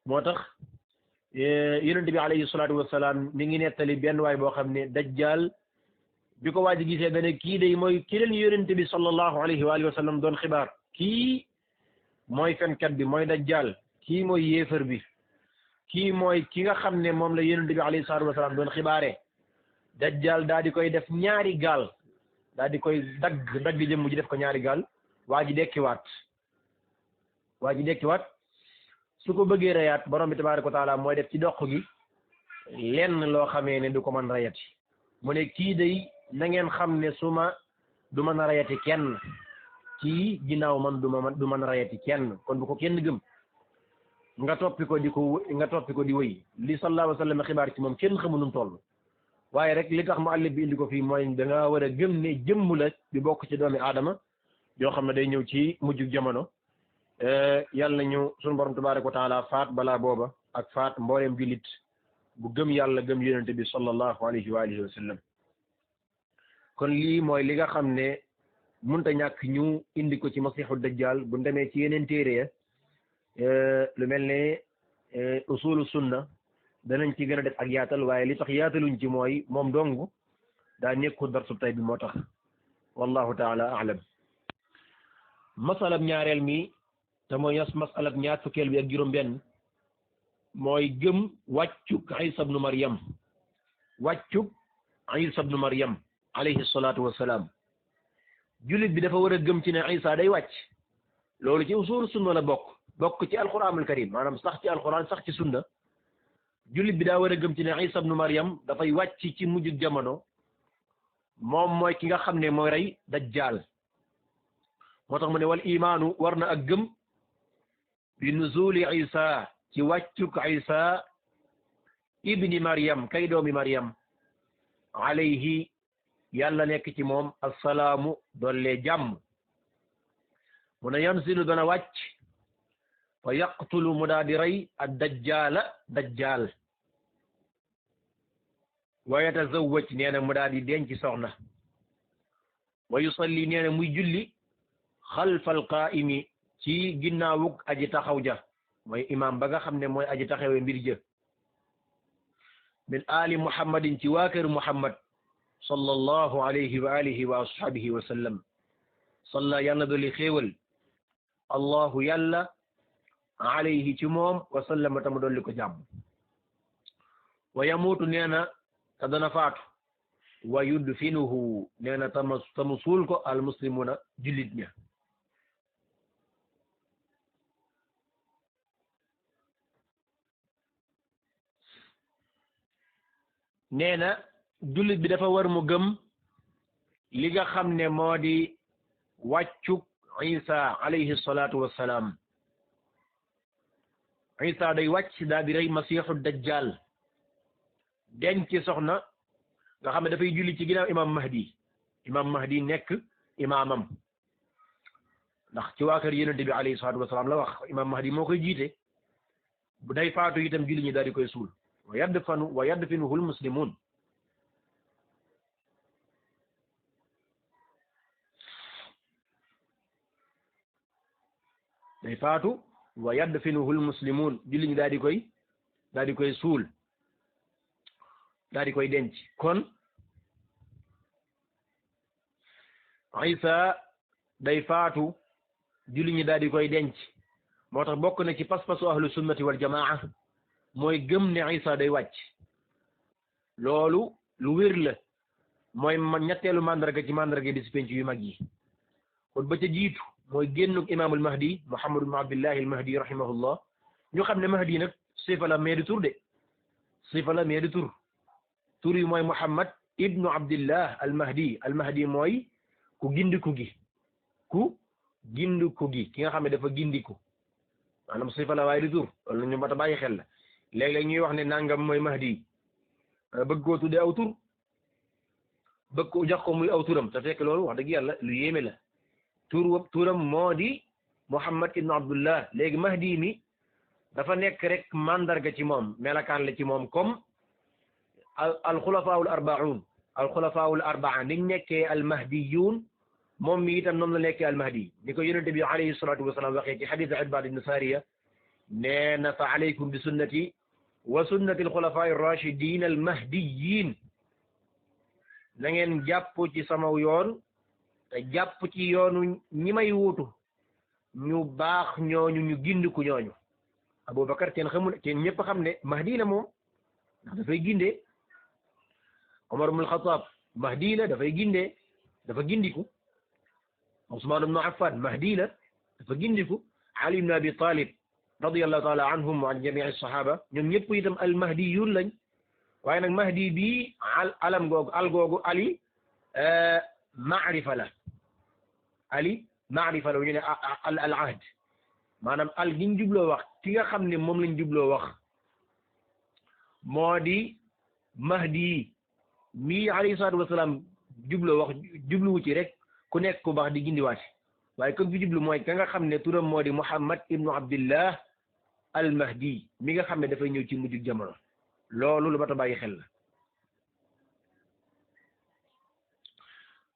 moo tax yonent bi alayhi salaatu wasalaam mi ngi nettali benn waay boo xam ne dajjaal bi ko waa ji gisee dane kii day mooy ki leen yonent bi sallallahu alayhi wa alihi wa sallam doon xibaar kii mooy fenkat bi mooy dajjaal kii mooy yéefar bi kii mooy ki nga xam ne moom la yonent bi alayhi salaatu wasalaam doon xibaare dajjaal daa di koy def ñaari gaal daa di koy dagg jëmm ji def ko ñaari gaal waa ji dekkiwaat su ko bëggee reyaat borom bi tabaaraka wa taala mooy def ci doq gi lenn loo xamee ne du ko mën rayati mu ne kii day na ngeen xam ne su ma du mën a rayati kenn kii ginnaaw man du mën a rayati kenn kon bu ko kenn gëm nga toppi ko di wëy li sallallahu alayhi wa sallam xibaar ci moom kenn xamu nu mu toll waaye rek li tax mu àll bi indi ko fii mooy da nga war a gëm ne jëmm la di bokk ci doomi aadama yoo xam ne day ñëw ci mujjug jamono yàlla nañu sunu borom tabaaraka wa taala faat balaa booba ak faat mbooleem jullit bu gëm yàlla gëm yonente bi sallallahu alayhi wa alihi wa sallam kon lii mooy li nga xam ne munta ñàkk ñu indi ko ci masiixu dajjal bu demee ci yeneen téere ya lu mel ne usulu sunna danañ ci gën a def ak yaatal waaye li tax yaataluñ ci mooy moom dong daa nekku darsu tay bi moo tax wallahu taala a'lam masalab ñaareel mi te mooy masalab ñaar fukkeel bi ak juróom benn mooy gëm wàccuk Isa ibnu Maryam alayhi salaatu wassalaam jullit bi dafa war a gëm ci ne Isa day wàcc loolu ci usul sunna la bokk ci alquranul karim maanaam sax ci alquran sax ci sunna jullit bi daa war a gëm ci ne Isa ibnu Maryam dafay wàcc ci mujjug jamono moom mooy ki nga xam ne mooy rey dajjal moo tax mu ne wal imaanu war na ak gëm bi nuzuli Isa ci wàccuk Isa ibni Maryam kay doomi Maryam alayhi yàlla nekk ci moom assalaamu dolle jàmm mu ne yanzilu dana wàcc fa yaqtulu mu daa di rey ad dajjal wa yatazawwaj nee na mu daa di denc soxna wa yusalli nee na muy julli xalfal qaa'imi ci ginnaawug aji taxaw ja mooy imam ba nga xam ne mooy aji taxawee mbir jë min ali muhammadin ci waa kër muhammad sallallahu alayhi wa alihi wa ashabihi wa sallam salla yàlla dolli xéewal allahu yàlla alayhi ci moom wa sallama tama dolli ko jàmm wa yamuutu nee na te dana faatu wa yudfinuhu nee na tamu suul ko al muslimuna jullit ña nee na jullit bi dafa war mu gëm li nga xam ne moo di wàccuk Isa alayhi salaatu wassalaam Isa day wàcc daal di rey masiixu dajjal denc soxna nga xam ne dafay julli ci ginnaaw imam mahdi nekk imaamam ndax ci waa kër yonent bi alayhi salaatu wassalaam la wax imam mahdi moo koy jiite bu day faatu itam julli ñi daal di koy suul wa yadfinuhu almuslimun day faatu wa yadfinuhu almuslimun julli ñi daal di koy suul daal di koy denc kon Isa day faatu julli ñi daal di koy denc moo tax bokk na ci pas-pasu ahlu sunnati wal jamaa mooy gëm ne Isa day wàcc loolu lu wér la mooy ñetteelu mandarga ci mandarga bis penc yu mag yi kon ba ca jiitu mooy génnug imaamul mahdi Muhammad ibn Abdillahi al mahdi rahimahullah ñu xam ne mahdi nag sifa la mais du tur de sifa la mais du tur yi mooy Muhammad ibnu Abdillah al mahdi mooy ku gindiku gi ki nga xam ne dafa gindiku maanaam sifa la waaye du tur loolu ñu mat a bàyyi xel la léeg-léeg ñuy wax ne nangam mooy mahdi bëgg koo tuddee aw tur bëgg ko jox ko muy aw turam te fekk loolu wax dëgg yàlla lu yéeme la turam moo di Muhammad ibnu Abdullah léegi mahdi mi dafa nekk rek mandarga ci moom melakaan la ci moom comme alxulafaawul arbaa niñ nekkee almahdiyuun moom mi itam noonu la nekkee almahdi ni ko yonente bi alayhi salaatu wasalaam waxee ci xadiis Irbaad ibn Saariya nee na fa alaykum bi sunnati wa sunnati alxulafaa ar-raashidiin almahdiyiin na ngeen jàpp ci sama yoon te jàpp ci yoonu ñi may wuutu ñu baax ñooñu ñu gindiku ñooñu Abubakar kenn ñëpp xam ne mahdi la moom ndax dafay gindee Omar ibn al-Khattab mahdi la dafay gindee dafa gindiku Usmaan ibn Affan mahdi la dafa gindiku Ali ibn Abi Talib radiyallahu taala anhum wa an jamii as-sahaba ñoom ñëpp itam al-mahdiyun lañ waaye nag mahdi bii alam googu al googu ali maarifa la ñu ne al ahd maanaam al giñ jubloo wax ki nga xam ne moom lañ jubloo wax moo di mahdi mii alayhi salaatu wasalaam jubloo wax jubluwu ci rek ku nekk ku baax di gindiwaate waaye comme fi jublu mooy ka nga xam ne turam moo di Muhammad ibnu Abdillah al mahdi mi nga xam ne dafay ñëw ci mujjug jamono loolu lu mat a bàyyi xel la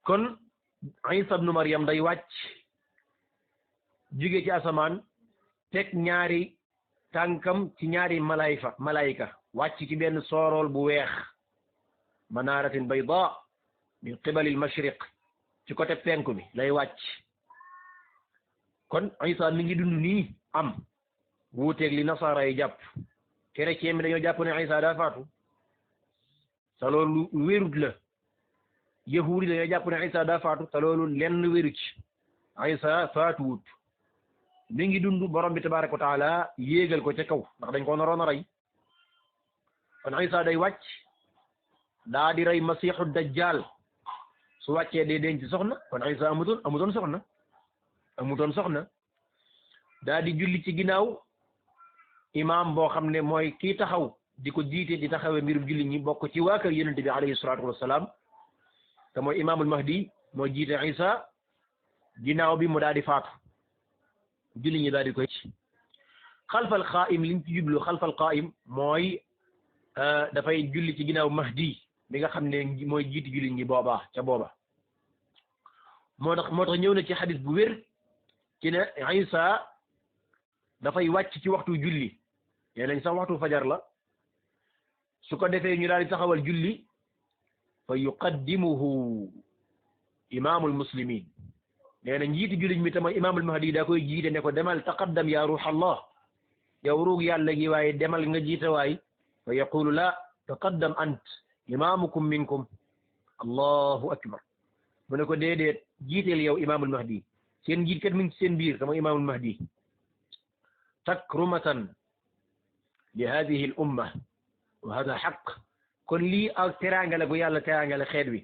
kon Isa ibnu Maryam day wàcc jóge ci asamaan teg ñaari tànkam ci ñaari malayka wàcc ci benn soorool bu weex manaaratin bayda min qibali al-mashriq ci côté penku bi lay wàcc kon Isa mi ngi dund nii am wuuteeg li nasaara yi jàpp chrétien bi dañoo jàpp ne Isa daa faatu te loolu wérut la yahuudi dañoo jàpp ne Isa daa faatu te loolu lenn wéru ci Isa faatuwut mi ngi dund borom bi tabaaraka wa taala yéegal ko ca kaw ndax dañ ko naroon a rey kon Isa day wàcc daa di rey masiixu dajjal su wàccee dee denc soxna kon Isa amutoon soxna daa di julli ci ginnaaw imaam boo xam ne mooy kii taxaw di ko jiite di taxawee mbirum julli ñi bokk ci waa kër yonent bi alayhi salaatu wassalaam te mooy imaamul mahdi mooy jiite Isa ginnaaw bi mu daal di faatu julli ñi daal di koy ci xalfal qaa'im liñ ci jublu xalfal qaa'im mooy dafay julli ci ginnaaw mahdi bi nga xam ne mooy jiiti julli ñi boobaa ca booba moo tax ñëw na ci xadis bu wér ci ne Isa dafay wàcc ci waxtu julli nee nañ sax waxtu fajar la su ko defee ñu daal di taxawal julli fa yuqaddimuhu imaamul muslimin nee na njiiti jullit mi tamit imaamul mahdi daa koy jiite ne ko demal taqaddam ya ruuxallah yow ruug yàlla gi waaye demal nga jiite waay fa yaqulu la taqaddam ant imaamukum minkum allahu akbar mu ne ko déedéet jiiteel yow imaamul mahdi seen njiit kat mi ngi ci seen biir sama imaamul mahdi takrumatan li hadihi al umma wa hada xaq kon lii ak teraanga la gu yàlla teraanga la xeet wi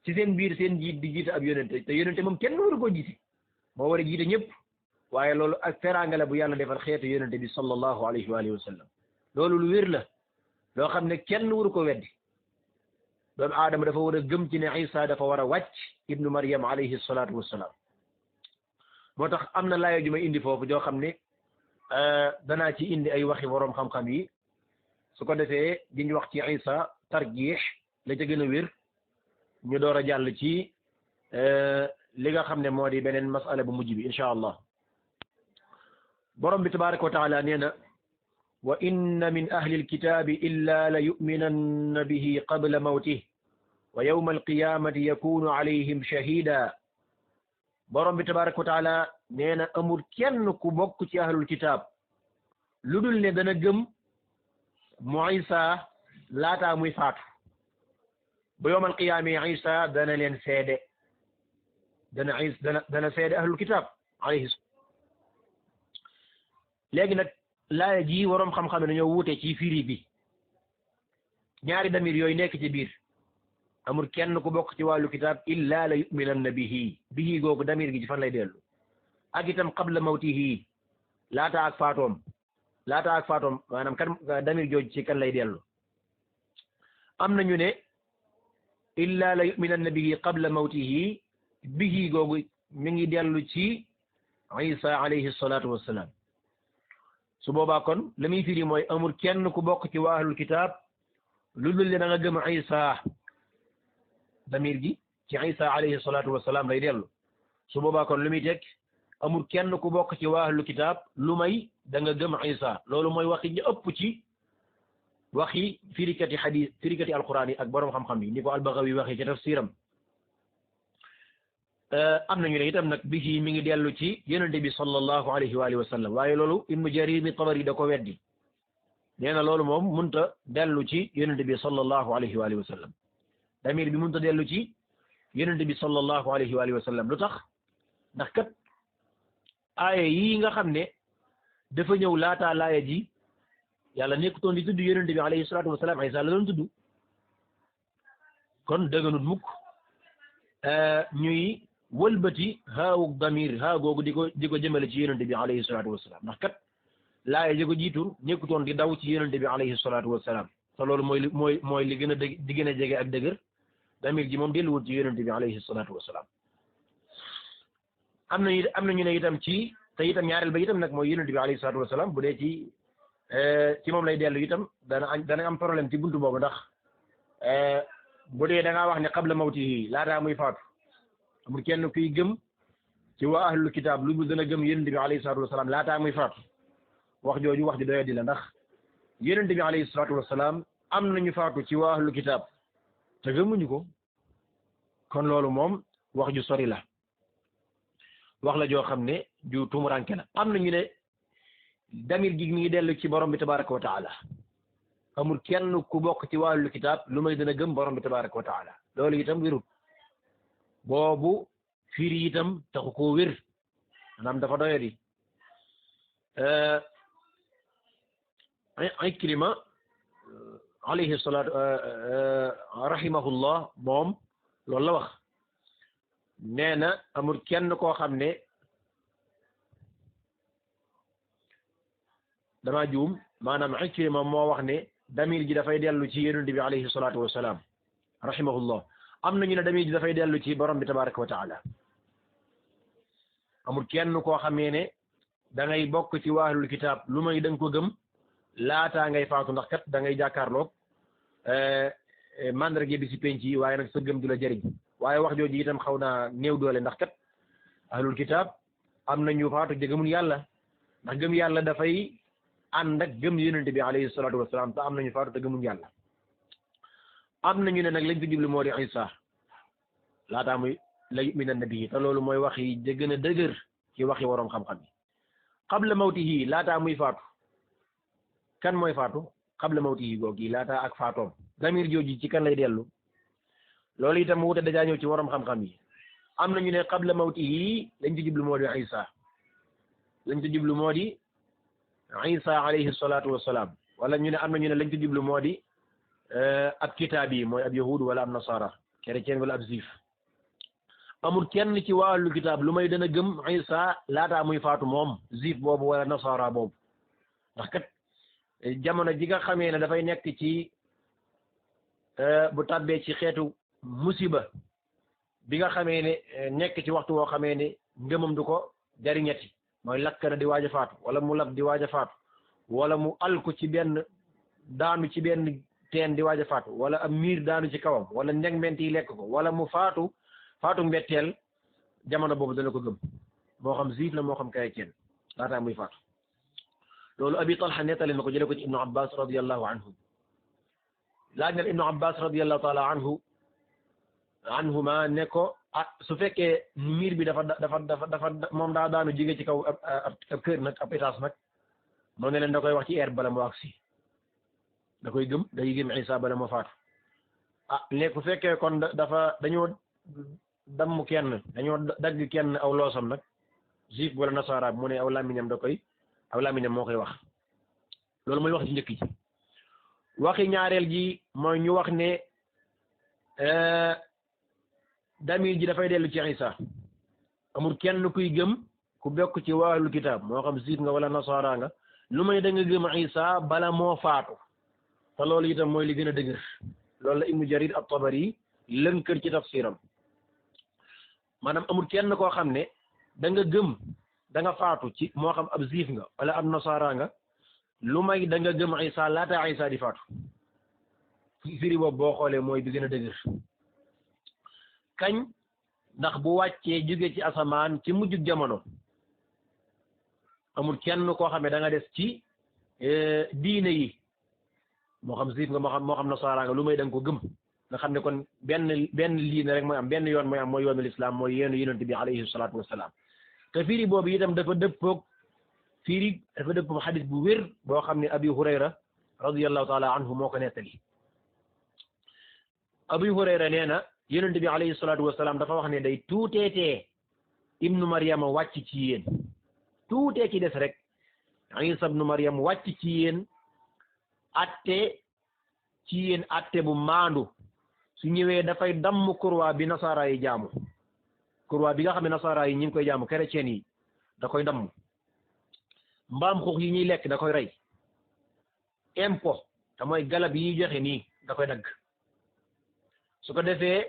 ci seen biir seen jiit di jiite ab yonente te yonente moom kenn waru koo jiite moo war a jiite ñëpp waaye loolu ak teraanga la bu yàlla defal xeetu yonente bi sallallahu alayhi wa alihi wa sallam loolu lu wér la loo xam ne kenn waru ko weddi doomu aadama dafa war a gëm ci ne Isa dafa war a wàcc ibnu Maryam alayhi salaatu wassalaam moo tax am na laaya ju may indi foofu joo xam ne danaa ci indi ay waxi boroom xam-xam yi su ko defee diñ wax ci Isa tarjiix la ca gën a wér ñu door a jàll ci li nga xam ne moo di beneen masala bu mujj bi insha allah borom bi tabaraka wa taala nee na wa inna min ahli alkitabi illa la yu'minanna bihi qabla mawtihi wa yawma alqiyamati yakunu alayhim shahida borom bi tabaraka wa taala nee na amul kenn ku bokk ci ahlul kitab lu dul ne dana gëm mu Isa laataa muy faatu ba yawmal qiyaama Isa dana leen seede dana seede ahlul kitab alayhi léegi nag laaya ji waroom xam-xam ne dañoo wuute ci firi bi ñaari damir yooyu nekk ci biir amul kenn ku bokk ci wàllu kitaab illa la yu'minanna bihi googu damir gi ci fan lay dellu ak itam qabla mawtihi laata ak faatoom maanaam kan damir jooju ci kan lay dellu am nañu ne illa la yu'minanna bihi qabla mawtihi bihi googu mi ngi dellu ci Isa alayhi salaatu wassalaam su boobaa kon la muy firi mooy amul kenn ku bokk ci waa ahlul kitaab lu dul ne da nga gëm Isa damir gi ci Isa alayhi salaatu wassalaam lay dellu su boobaa kon lu muy teg amul kenn ku bokk ci waa ahlul kitaab lu may da nga gëm Isa loolu mooy waxi ñu ëpp ci waxi firikati alquran yi ak borom xam-xam yi ni ko al-Baghawi waxee ci tafsiram am nañu ne itam nag bihi mi ngi dellu ci yonente bi sallallahu alayhi wa alihi wa sallam waaye loolu Ibnu Jarir mi Tabari da ko weddi nee na loolu moom munta dellu ci yonente bi sallallahu alayhi wa alihi wa sallam damir bi munta dellu ci yonente bi sallallahu alayhi wa alihi wa sallam lu tax ndax kat aaya yi nga xam ne dafa ñëw laataa laaya ji yàlla nekkutoon di tudd yonente bi alayhi salaatu wasalaam Isa la doon tudd kon dëgganut mukk ñuy wëlbati haawug damir haa googu di ko jëmale ci yonente bi alayhi salaatu wasalaam ndax kat laaya ji ko jiitu nekkutoon di daw ci yonente bi alayhi salaatu wasalaam te loolu mooy li gën a di gën a jege ak dëgër damir ji moom delluwut ci yonente bi alayhi salaatu wasalaam am nañu ne itam ci te itam ñaareel ba itam nag mooy yonente bi alayhi salaatu wasalaam bu dee ci moom lay dellu itam dana am problème ci buntu boobu ndax bu dee da ngaa wax ne qabla mawtihi laataa muy faatu amul kenn kuy gëm ci waa ahlul kitaab lu dana gëm yonente bi alayhi salaatu wasalaam laataa muy faatu wax jooju wax ji doyadi la ndax yonente bi alayhi salaatu wasalaam am nañu faatu ci waa ahlul kitaab te gëmuñu ko kon loolu moom wax ju sori la wax la joo xam ne ju tumuranke la am nañu ne damir gi mi ngi dellu ci borom bi tabaraka wa taala amul kenn ku bokk ci waa ahlul kitaab lu may dana gëm borom bi tabaraka wa taala loolu itam wérut boobu firi itam taxu koo wér maanaam dafa doyadi Ikrima alayhi salaatu rahimahullah moom loolu la wax nee na amul kenn koo xam ne dama juum maanaam Ikrima moo wax ne damir ji dafay dellu ci yonent bi alayhi salaatu wasalaam rahimahullah am nañu ne damir ji dafay dellu ci borom bi tabaraka wa taala amul kenn koo xamee ne da ngay bokk ci waahlul kitaab lu may da nga ko gëm laataa ngay faatu ndax kat da ngay jàkkaarloog mandarga bi ci penc yi waaye nag sa gëm du la jëriñ waaye wax jooju itam xaw naa néew doole ndax kat ahlul kitaab am nañu faatu jëgëmun yàlla ndax gëm yàlla dafay ànd ak gëm yonent bi alayhi salaatu wasalaam te am nañu faatu te gëmuñ yàlla. am nañu ne nag lañ ko jublu moo di Isa laataa muy la yu'minan bihi te loolu mooy wax yi gën a dëgër ci waxi waroom xam-xam yi. qabla mawtihi laataa muy faatu kan mooy faatu qabla mawtihi googu laataa ak faatoom damir jooju ci kan lay dellu loolu itam wute dajaa ñëw ci waroom xam-xam yi. am nañu ne qabla mawtihi lañ ci jublu moo di Isa lañ ci jublu moo di Isa alayhi salaatu wassalaam wala ñu ne am nañu ne lañ ci jublu moo di ab kitaab yi mooy ab yahud wala ab nasara chrétien wala ab juif. amul kenn ci wàllu kitaab lu may dana gëm Isa laataa muy faatu moom juif boobu wala nasara boobu ndax kat jamono ji nga xamee ne dafay nekk ci bu tàbbee ci xeetu musiba bi nga xamee ne nekk ci waxtu woo xamee ne ngëmam du ko jariñati mooy lakk na di waaj a faatu wala mu lab di waaj a faatu wala mu alku ci benn daanu ci benn teen di waaj a faatu wala am miir daanu ci kawam wala ndegment yi lekk ko wala mu faatu mbetteel jamono boobu dana ko gëm moo xam juif la moo xam chrétien laataa muy faatu. loolu Abi Talha nettali na ko jële ko ci Ibnu Abbas radiyallahu anhu laaj na Ibnu Abbas radiyallahu taala anhuma ne ko su fekkee miir bi dafa moom daa daanu jige ci kaw ab kër nag ab étage nag moo ne leen da koy wax ci air bala moo agsi da koy gëm day gëm Isa bala moo faatu ne ku fekkee kon dañoo damm kenn dañoo dagg kenn aw loosam nag juif wala nasara mu ne aw làmmiñam moo koy wax loolu mooy wax ci njëkk ji. waxi ñaareel ji mooy ñu wax ne damir ji dafay dellu ci Isa amul kenn kuy gëm ku bokk ci wàllu kitaab moo xam juif nga wala nasara nga lu may da nga gëm Isa bala moo faatu te loolu itam mooy li gën a dëgër loolu la Ibnu Jarir at-Tabari lënkër ci tafsiram maanaam amul kenn koo xam ne da nga gëm da nga faatu ci moo xam ab juif nga wala ab nasara nga lu may da nga gëm Isa laata Isa di faatu firi boobu boo xoolee mooy bi gën a dëgër. kañ ndax bu wàccee jóge ci asamaan ci mujjug jamono amul kenn koo xam ne da nga des ci diine yi moo xam juif nga moo xam nasara nga lu may da nga ko gëm nga xam ne kon benn liine rek mooy am benn yoon mooy am mooy yoonu lislaam mooy yoonu yonent bi alayhi salaatu wassalaam te firi boobu itam dafa dëppoog xadis bu wér boo xam ne Abi Hurayra radiyallahu taala anhu moo ko nettali. Abi Hurayra nee na yonent bi alayhi salaatu wassalaam dafa wax ne day tuuteetee ibnu Maryam wàcc ci yéen tuutee ci des rek Isa ibnu Maryam wàcc ci yéen atte bu maandu su ñëwee dafay damm kurwa bi nasara yi jaamu kurwa bi nga xam ne nasara yi ñi ngi koy jaamu chrétien yi da koy damm mbaam xuux yi ñuy lekk da koy rey impôt te mooy galab yi ñuy joxe nii da koy dagg su ko defee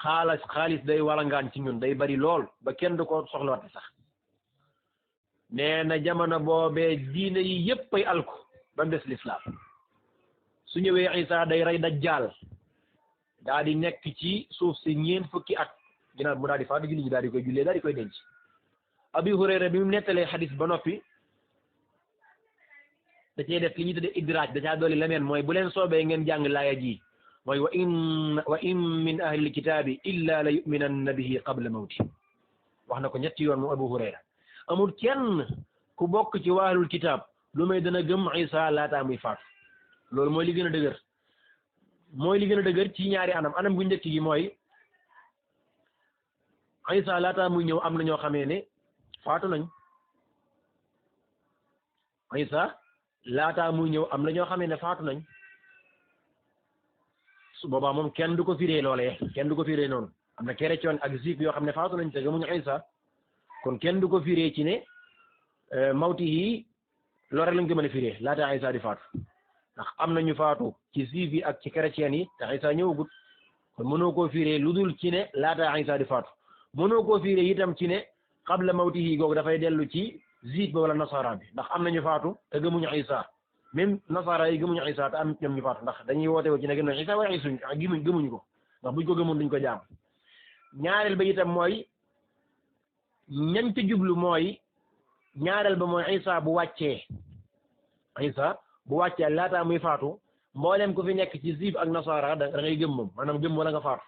xaalis day walangaan ci ñun day bari lool ba kenn du ko soxlawate sax nee na jamono boobee diine yi yépp ay alku ba mu des lislaam su ñëwee Isa day rey dajjaal daa di nekk ci suuf si ñeent fukki at ginnaaw mu daal di faatu julli ji daal di koy jullee daal di koy denc. Abi Hurayra bi mu nettalee xadis ba noppi da cee def li ñuy tuddee idraaj da caa dolli leneen mooy bu leen soobee ngeen jàng laaya ji mooy wa in min ahlil kitaabi illa la yu'minanna bihi qabla mawti wax na ko ñetti yoon moom Abu Hurayra amul kenn ku bokk ci waahlul kitaab lu may dana gëm Isa laataa muy faatu loolu mooy li gën a dëgër ci ñaari anam gu njëkk gi mooy Isa laataa muy ñëw am na ñoo xamee ne faatu nañ Isa laataa muy ñëw am na ñoo xamee ne faatu nañ su boobaa moom kenn du ko firee loolee kenn du ko firee noonu am na chrétien ak juif yoo xam ne faatu nañ te gëmuñu Isa kon kenn du ko firee ci ne mawti yi loolu rek lañ ko mën a firee laataa Isa di faatu ndax am na ñu faatu ci juif yi ak ci chrétien yi te Isa ñëwagut kon mënoo koo firee lu dul ci ne laataa Isa di faatu mënoo koo firee itam ci ne qabla mawtihi googu dafay dellu ci juif ba wala nasara bi ndax am na ñu faatu te gëmuñu Isa même nasara yi gëmuñu Isa te am ñoom ñu faatu ndax dañuy woote woo ci ne gëm nañ Isa waaye gëmuñu ko ndax buñ ko gëmoon duñ ko jaam ñaareel ba itam mooy ñan ci jublu mooy ñaareel ba mooy Isa bu wàccee laataa muy faatu mboolem ku fi nekk ci juif ak nasara da ngay gëm moom maanaam gëm wala nga faatu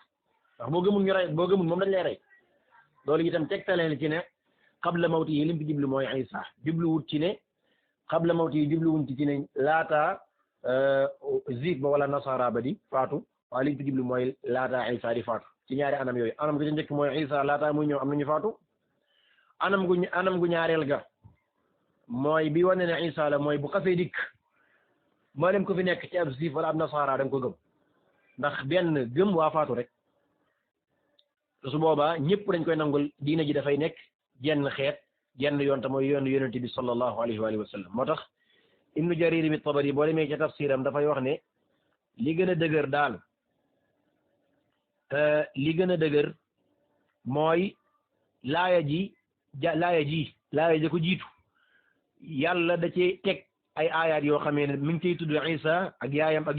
ndax boo gëmul moom dañ lay rey loolu itam tegtaleen ci ne qabla mawti yi lim fi jublu mooy Isa jubluwut ci ne qabla mawti yi jubluwut ci ne laataa juif ba wala nasara ba di faatu waaye lim fi jublu mooy laataa Isa di faatu ci ñaari anam yooyu anam gu ci njëkk mooy Isa laataa muy ñëw am nañu faatu anam gu ñaareel ga mooy bi wane ne Isa la mooy bu xasee dikk mboolem ko fi nekk ci ab juif wala ab nasara da nga ko gëm ndax benn gëm waa faatu rek su boobaa ñëpp dañ koy nangul diina ji dafay nekk jenn xeet jenn yoon te mooy yoonu yonente bi sallallahu alayhi wa sallam moo tax ibnu jarir bi tabari boo demee ca tafsiram dafay wax ne li gën a dëgër daal li gën a dëgër mooy laaya ja ko jiitu yàlla da cee teg ay aayaat yoo xamee ne mi ngi ciy tudd Isa ak yaayam ak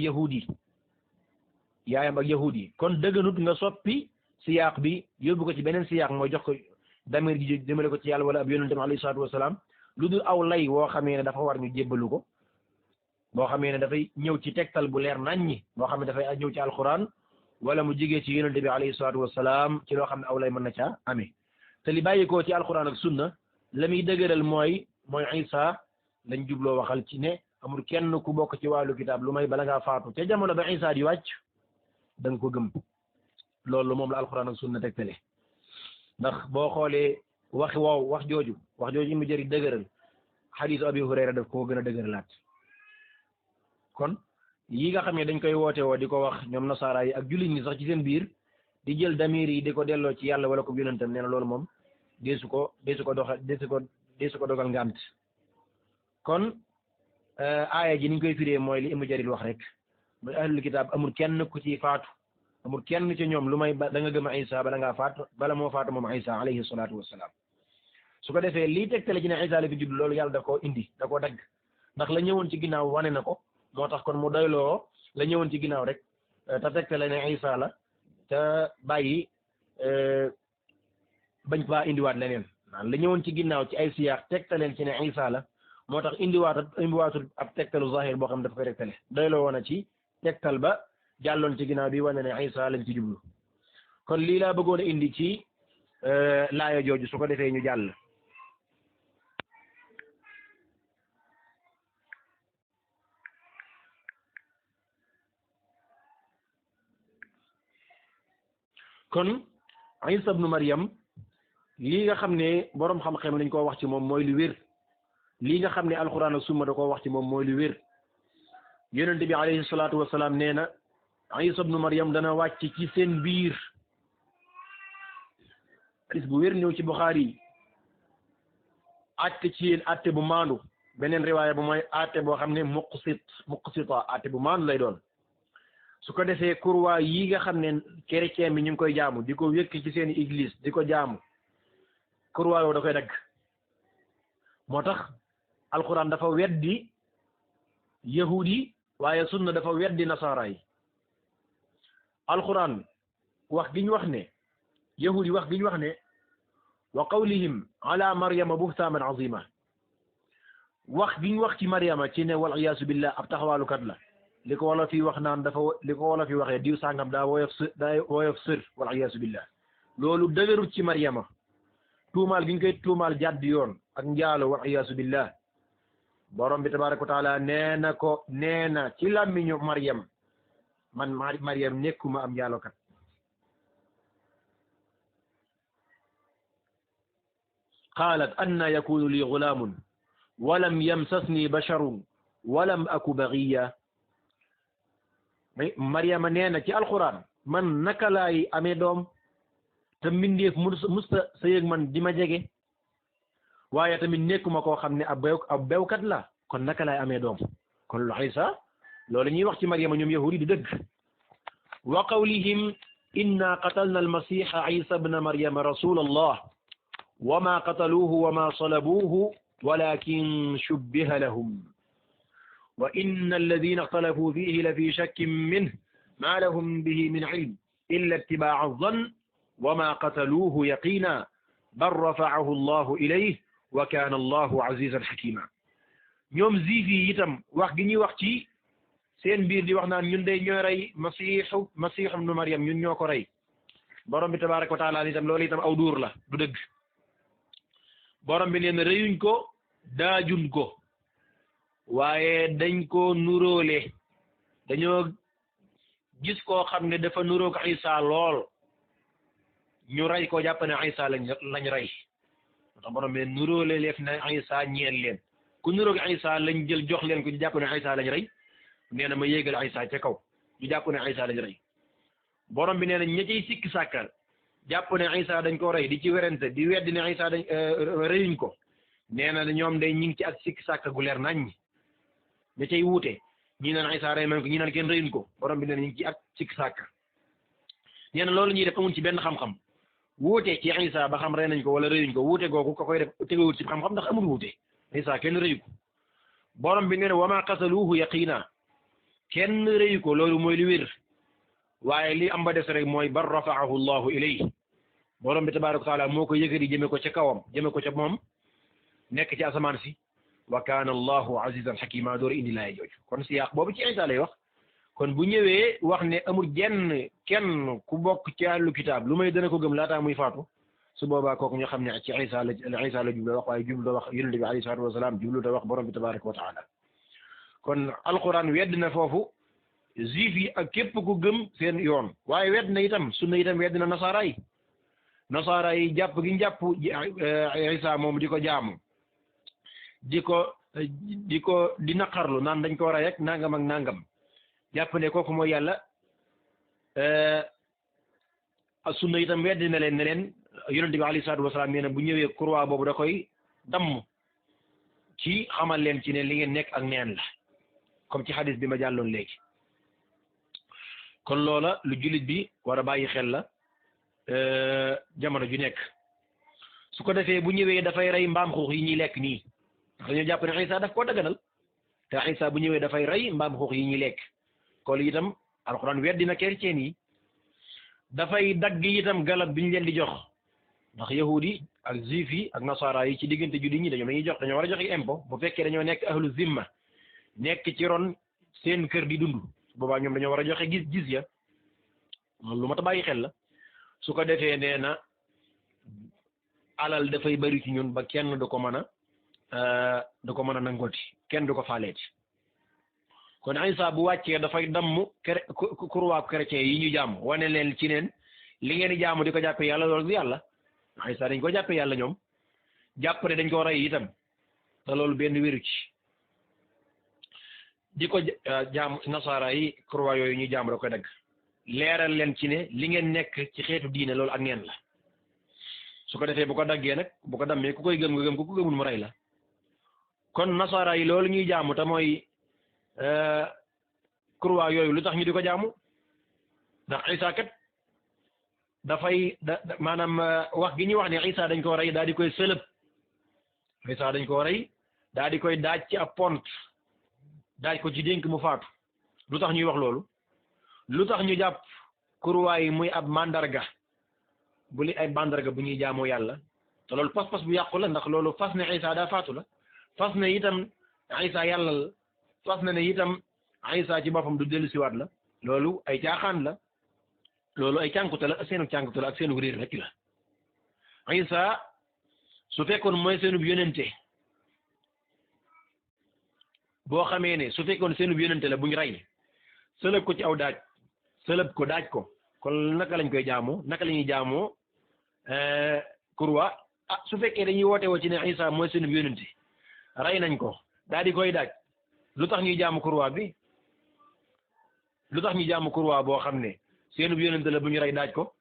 yahudi kon dëgganut nga soppi siyaaq bi yóbbu ko ci beneen siyaaq mooy jox ko damir ji jëmale ko ci yàlla wala ab yonentam alayhi salaatu wasalaam lu dul aw lay woo xamee ne dafa war ñu jébbalu ko boo xamee ne dafay ñëw ci tegtal bu leer naññi boo xam ne dafay ñëw ci alquran wala mu jigee ci yonente bi alayhi salaatu wasalaam ci loo xam ne aw lay mën na caa amee te li bàyyikoo ci alquran ak sunna la muy dëgëral mooy Isa lañ jubloo waxal ci ne amul kenn ku bokk ci wàllu kitaab lu may bala ngaa faatu ca jamono ba Isa di wàcc da nga ko gëm loolu moom la alquran ak sunna tegtale ndax boo xoolee wax jooju mu jëri dëgëral xadiisu Abi Hurayra daf koo gën a dëgëralaat kon yi nga xam ne dañ koy woote woo di ko wax ñoom nasaara yi ak jullit ñi sax ci seen biir di jël damir yi di ko delloo ci yàlla wala ko yonentam nee na loolu moom deesu ko dogal ngant kon aaya ji niñ koy firee mooy li Ibnu Jarir wax rek mooy ahlul kitaab amul kenn ku ci faatu amul kenn ci ñoom lu may da nga gëm Isa bala ngaa faatu bala moo faatu moom Isa alayhi salaatu wassalaam su ko defee lii tegtale ci ne Isa la fi judd loolu yàlla da koo indi da koo dagg ndax la ñëwoon ci ginnaaw wane na ko moo tax kon mu doyloo la ñëwoon ci ginnaaw rek te tegtale ne Isa la te bàyyi bañ faa indiwaat leneen la ñëwoon ci ginnaaw ci ay siyaax tegtaleen ci ne Isa la moo tax indiwaatul ab tegtalu zahir boo xam dafa koy tegtale doyloo woon a ci tegtal ba jàlloon ci ginnaaw bi wane ne Isa lañ ci jublu kon lii laa bëggoon a indi ci laaya jooju su ko defee ñu jàll kon Isa ibnu Maryam lii nga xam ne boroom xam-xam lañ koo wax ci moom mooy lu wér lii nga xam ne alquran ak sunna da koo wax ci moom mooy lu wér yonent bi alayhi salaatu wasalaam nee na Isa ibnu Maryam dana wàcc ci seen biir hadis bu wér ñëw ci Buxaari yi atte ci yéen atte bu maandu beneen riwaaya bu mooy atte boo xam ne muqsita atte bu maandu lay doon su ko defee kurwa yi nga xam ne chrétien bi ñu ngi koy jaamu di ko wékk ci seen église di ko jaamu kurwa yow da koy dagg moo tax alquran dafa weddi yahudi waaye sunna dafa weddi nasara yi alquran wax gi ñu wax ne yahudi wax gi ñu wax ne wa qawlihim ala maryama buhtaaman azima wax gi ñu wax ci maryama ci ne wal iyaasu billah ab taxawaalukat la li ko wala fi wax naan dafa li ko wala fi waxee diw sàngam daa woyof sër wal iyaasu billah loolu dëgërut ci maryama tuumaal gi ñu koy tuumaal jàdd yoon ak njaalo wal iyaasu billah borom bi tabaraka wa taala nee na ci làmmiñu maryam man maryam nekkuma am njaalokat qaalat anna yakunu li gulaamun walam yamsasni basharun walam aku bagiya maryama nee na ci alquran man naka laay amee doom te mbindeef musta sa yëg man di ma jege waaye tamit nekkuma koo xam ne ab bewkat la kon naka laay amee doom kon lu Isa loolu ñuy wax ci maryama ñoom yahudi di dëgg wa qawlihim inna qatalna almasiha isa ibna maryama rasul allah wa ma qataluuhu wa ma salabuuhu walakin shubbiha lahum wa inna alladina ixtalafuu fiihi la fi shakkin minhu ma lahum bihi min ilm illa ittibaa'a zann wa ma qataluuhu yaqina bal rafa'ahu allahu ilayhi wa kaana allahu azizan hakima. ñoom juif yi itam wax gi ñuy wax ci seen biir di wax naan ñun day ñoo rey masiixu ibnu Maryam ñun ñoo ko rey borom bi tabaraka wa taala itam loolu itam aw duur la du dëgg. borom bi nee na rëyuñ ko daajuñ ko waaye dañ ko nuróole dañoo gis koo xam ne dafa nuróog Isa lool ñu rey ko jàpp ne Isa lañ rey moo tax borom bi nuróole leef na Isa ñeel leen ku nuróog Isa lañ jël jox leen ko ñu jàpp ne Isa lañ rey nee na ma yéegal Isa ca kaw ñu jàpp ne Isa lañ rey. borom bi nee na ña ciy sikki sàkkal jàpp ne Isa dañ ko rey di ci werante di weddi ne Isa dañ reyuñ ko nee na ñoom day ñu ngi ci ak sikki sàkk gu leer nañ ña cay wuute ñi naan Isa rey man ko ñi naan kenn reyuñ ko borom bi nee na ñu ngi ci ak sikki sàkk. nee na loolu ñuy def amuñ ci benn xam-xam wuute ci Isa ba xam rey nañ ko wala reyuñ ko wuute googu ko koy def tegewut ci xam-xam ndax amul wuute Isa kenn reyu ko. borom bi nee na wa ma qataluuhu yaqina kenn reyu ko loolu mooy li wér waaye li am ba des rek mooy bar rafaahu llahu ilayhi borom bi tabaraka wa taala moo ko yëkkati jëme ko ca kawam jëme ko ca moom nekk ci asamaan si wa kaana allahu azizan hakima door indi laay jooju kon siyaaq boobu ci Isa lay wax kon bu ñëwee wax ne amul kenn ku bokk ci àllu kitaab lu may dana ko gëm laataa muy faatu su boobaa kooku ñu xam ne ci Isa la jublu wax waaye jublu wax yonent bi alayhi salaatu wasalaam jublu da wax borom bi tabaraka wa taala kon alquran wedd na foofu juif yi ak képp ku gëm seen yoon waaye wedd na itam sunna itam wedd na nasaara yi jàpp gi jàpp Isa moom di ko jaamu di naqarlu naan dañ ko rey ak nangam ak nangam jàpp ne kooku mooy yàlla sunna itam wedd na leen ne leen yonent bi alayhi salaatu wasalaam nee na bu ñëwee croix boobu da koy damm ci xamal leen ci ne li ngeen nekk ak neen la comme ci hadis bi ma jàlloon léegi kon loola lu jullit bi war a bàyyi xel la jamono ju nekk su ko defee bu ñëwee dafay rey mbaam xuux yi ñuy lekk nii ndax dañoo jàpp ne Isa daf koo daganal te Isa bu ñëwee dafay rey mbaam xuux yi ñuy lekk kon itam alxuraan weddi na chrétien yi dafay dagg itam galab bi ñu leen di jox ndax yahudi ak juif yi ak nasara yi ci diggante jullit ñi dañoo war a joxe impôt bu fekkee dañoo nekk ahlu zimma nekk ci ron seen kër di dund boobaa ñoom dañoo war a joxe jizya loolu lu mat a bàyyi xel la su ko defee nee na alal dafay bari ci ñun ba kenn du ko mën a nangooti kenn du ko faaleeti kon Isa bu wàccee dafay damm kurwaa chrétien yi ñu jaamu wane leen ci neen li ngeen di jaamu di ko jàppee yàlla loolu du yàlla Isa dañ ko jàppee yàlla ñoom jàpp ne dañ ko rey itam te loolu benn wéru ci di ko jaamu nasaara yi kurwaa yooyu ñu jaamu da koy dagg leeral leen ci ne li ngeen nekk ci xeetu diine loolu ak neen la su ko defee bu ko daggee nag bu ko dammee ku koy gëm nga gëm ku ko gëmul mu rey la kon nasaara yi loolu ñuy jaamu te mooy kurwaa yooyu lu tax ñu di ko jaamu ndax Isa kat dafay maanaam wax gi ñuy wax ne Isa dañ ko rey daal di koy sëlëb Isa dañ ko rey daal di koy daaj ci ab pont daaj ko ci dénk mu faatu lu tax ñuy wax loolu lu tax ñu jàpp kurwaa yi muy ab mandarga bu li ay mandarga bu ñuy jaamoo yàlla te loolu pas-pas bu yàqu la ndax loolu fas ne Isa daa faatu la fas ne itam Isa yàlla la fas na ne itam Isa ci boppam du dellu siwaat la loolu ay caaxaan la loolu ay cànkute la seenu cànkute la ak seenu réer rek la Isa su fekkoon mooy seenub yonente boo xamee ne su fekkoon seenub yonente la buñ rey sëlëb ko ci aw daaj sëlëb ko daaj ko kon naka lañ koy jaamoo naka la ñuy jaamoo kurwa su fekkee dañuy woote woo ci ne Isa mooy seenub yonente rey nañ ko daal di koy daaj lu tax ñuy jaamu kurwa bi lu tax ñu jaamu kurwa boo xam ne seenub yonente la bu ñu rey daaj ko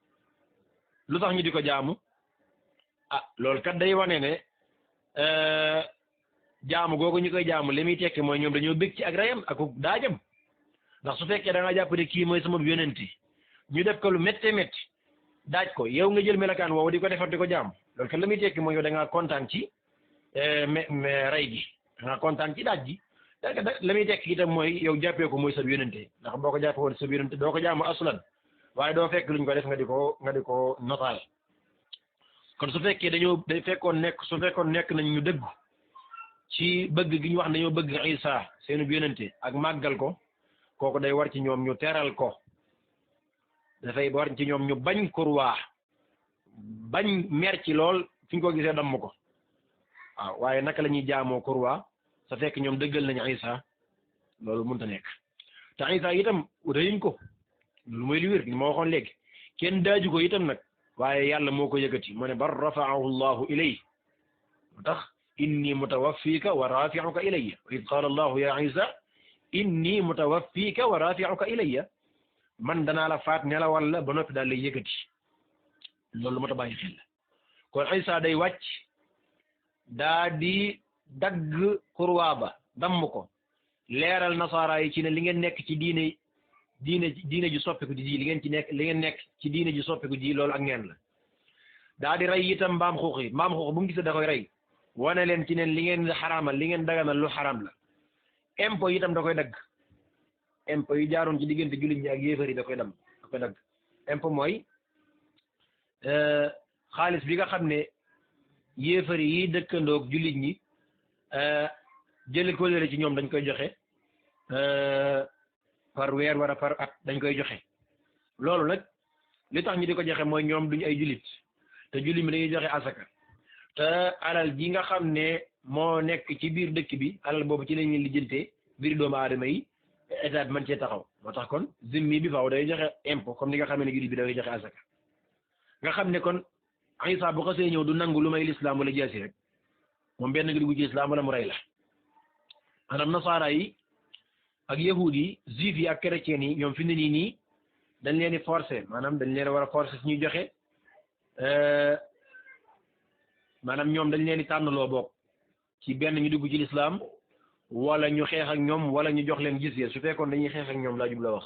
lu tax ñu di ko jaamu loolu kat day wane ne jaamu googu ñu koy jaamu li muy tekki mooy ñoom dañoo bég ci ak reyam ak daajam ndax su fekkee da nga jàpp ne kii mooy sama yonente ñu def ko lu métte métti daaj ko yow nga jël melakaan woowu di ko defar di ko jaamu loolu kat la muy tekki mooy yow da ngaa kontaan ci rey gi da ngaa kontaan ci daaj gi la muy tekki itam mooy yow jàppee ko mooy sa yonente ndax boo ko jàppee woon sa yonente doo ko jaamu aslan waaye doo fekk luñ ko def nga di ko notaal kon su fekkee su fekkoon nekk nañ ñu dëggu ci bëgg gi ñu wax dañoo bëgg Isa seenu yonente ak màggal ko kooku day war ci ñoom ñu teral ko dafay war ci ñoom ñu bañ kurwaa bañ mer ci lool fi ñu ko gisee damm ko waaw waaye naka la ñuy jaamoo kurwaa sa fekk ñoom dëggal nañ Isa loolu mënta nekk te Isa itam rëyuñ ko lu mooy li wér li ma waxoon léegi kenn daaju ko itam nag waaye yàlla moo ko yëkkati mu ne bar rafa'ahu llahu ilay moo tax inni mutawaffika wa rafi'uka ilayya wa id qaala allahu ya Isa inni mutawaffika wa rafi'uka ilayya man danaa la faat nelawal la ba noppi daal lay yëkkati loolu moo tax bàyyi xel la kon Isa day wàcc daa di dagg kurwaa ba damm ko leeral nasaara yi ci ne li ngeen nekk ci diine ji soppiku ji li ngeen nekk ci diine ji soppiku ji loolu ak ngeen la daa di rey itam mbaam xuux yi mbaam xuux bu mu gisee da koy rey wane leen ci ne li ngeen xaraamal li ngeen daganal lu xaraam la impôt yi itam da koy dagg impôt yi jaaroon ci diggante jullit ñi ak yéefar yi da koy dagg impôt mooy xaalis bi nga xam ne yéefar yi dëkkandoog jullit ñi jële ko ci ñoom dañ koy joxe par weer wala par at dañ koy joxe loolu nag li tax ñu di ko joxe mooy ñoom duñu ay jullit te jullit mi dañuy joxe asaka te alal ji nga xam ne moo nekk ci biir dëkk bi alal boobu ci lañuy lijjantee biir doomu aadama yi état bi mën cee taxaw moo tax kon zimmi bi faaw day joxe impôt comme ni nga xam ne jullit bi dafay joxe asaka nga xam ne kon Isa bu xasee ñëw du nangu lu may lislaam wala jaasi rek moom benn nga dugg ci islam wala mu rey la maanaam nasaara yi ak yahud yi juif yi ak chrétien yi ñoom fi ne nii dañ leen di forcer maanaam dañ leen war a forcer si ñuy joxe maanaam ñoom dañ leen di tànnaloo bokk ci benn ñu dugg ci lislaam wala ñu xeex ak ñoom wala ñu jox leen jizya su fekkoon dañuy xeex ak ñoom laa jubla wax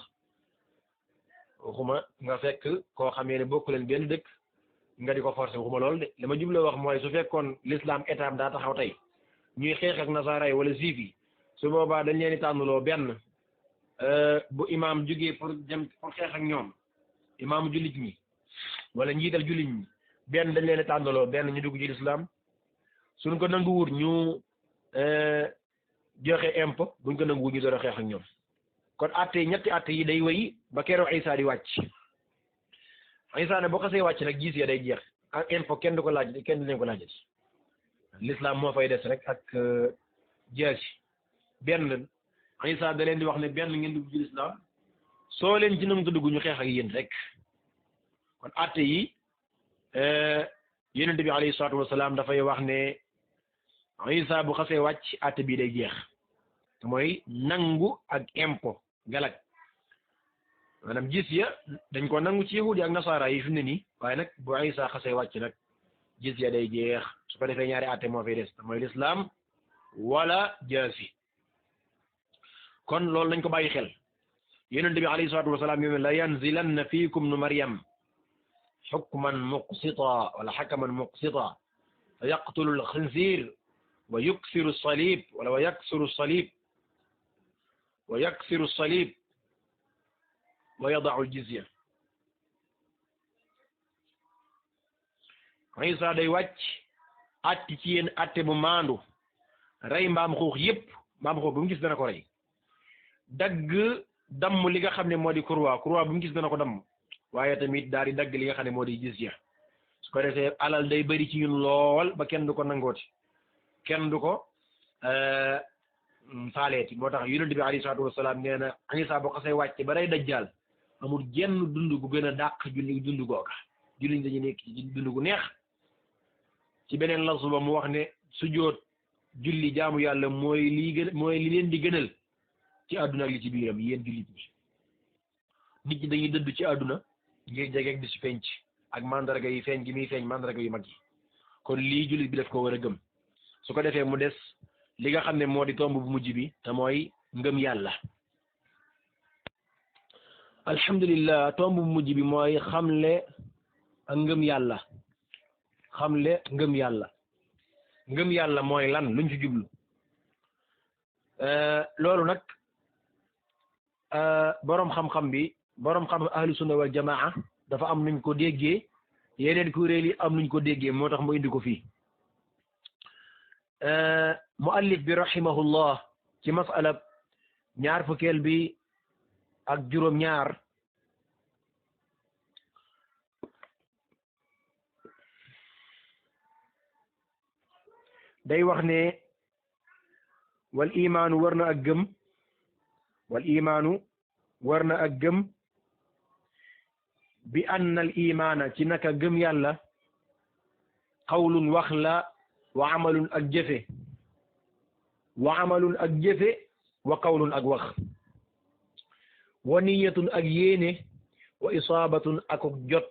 waxuma nga fekk koo xamee ne bokk leen benn dëkk nga di ko forcer waxuma loolu de li ma jubla wax mooy su fekkoon l'islam état daa taxaw tey ñuy xeex ak nasaara yi wala juif yi su boobaa dañ leen di tànnaloo benn bu imaam jógee pour xeex ak ñoom imaamu jullit ñi wala njiital jullit ñi benn dañ leen di tànnaloo benn ñu dugg ci lislaam suñ ko nanguwut ñu joxe impôt buñ ko nanguwut ñu door a xeex ak ñoom kon ñetti atte yi day wéy ba keroog Isa di wàcc Isa ne boo xasee wàcc nag gis ya day jeex ak impôt kenn du ko laaj kenn du leen ko laajati l'islam moo fay des rek ak jaasi benn Isa da leen di wax ne benn ngeen dugg ci lislaam soo leen ci nangu dugg ñu xeex ak yéen rek kon atte yi yonent bi alayhi salaatu wasalaam dafay wax ne Isa bu xasee wàcc atte bii day jeex te mooy nangu ak impôt galak maanaam jizya dañ ko nangu ci yahudi ak nasaara yi fi mu ne nii waaye nag bu Isa xasee wàcc nag jizya day jeex su ko defee ñaari atte moo fay des te mooy lislaam wala jaasi kon loolu nañ ko bàyyi xel yonent bi alayhi salaatu wasalaam yo la yanzilanna fiikum nu Maryam xukman muqsita wala xakaman muqsita fa yaqtulu alxinzir wa yuksiru salib wala wa yaksiru salib wa yaksiru salib wa yadau aljizya Isa day wàcc atti ci yéen atte bu maandu rey mbaam xuux yëpp mbaam xuux bu mu gis dana ko rey dagg damm li nga xam ne moo di kurwa bu mu gis dana ko damm waaye tamit daal di dagg li nga xam ne moo di jizya su ko defee alal day bëri ci ñun lool ba kenn du ko nangooti kenn du ko faaleeti moo tax yonent bi alayhi salaatu wasalaam nee na Isa boo xasee wàcc ba day dajjaal amul genn dund gu gën a dàq dund googa julli dañu nekk ci dund gu neex ci beneen la suba mu wax ne sujjóot julli jaamu yàlla mooy li leen di gënal ci àdduna ak li ci biiram yéen jullit ñi nit ñi dañuy dëdd ci àdduna ngir jegeeg di si feeñ ak mandarga yi feeñ gi muy feeñ mandarga yu mag yi kon lii jullit bi daf ko war a gëm su ko defee mu des li nga xam ne moo di tomb bu mujj bi te mooy ngëm yàlla alhamdulillah tomb bu mujj bi mooy xamle ak ngëm yàlla ngëm yàlla mooy lan luñ ci jublu loolu nag boroom xam ahlu sunna wal jamaa dafa am nuñ ko déggee yeneen kuréel yi am nuñ ko déggee moo tax mu indi ko fii muallif bi rahimahullah ci masala ñaar fukkeel bi ak juróom ñaar day wax ne wal imaanu war na ak gëm wal imaanu war na ak gëm bi anna al imaana ci naka gëm yàlla qawlun wax la wa amalun ak jëfe wa amalun ak jëfe wa qawlun ak wax wa niyatun ak yéene wa isaabatun ak jot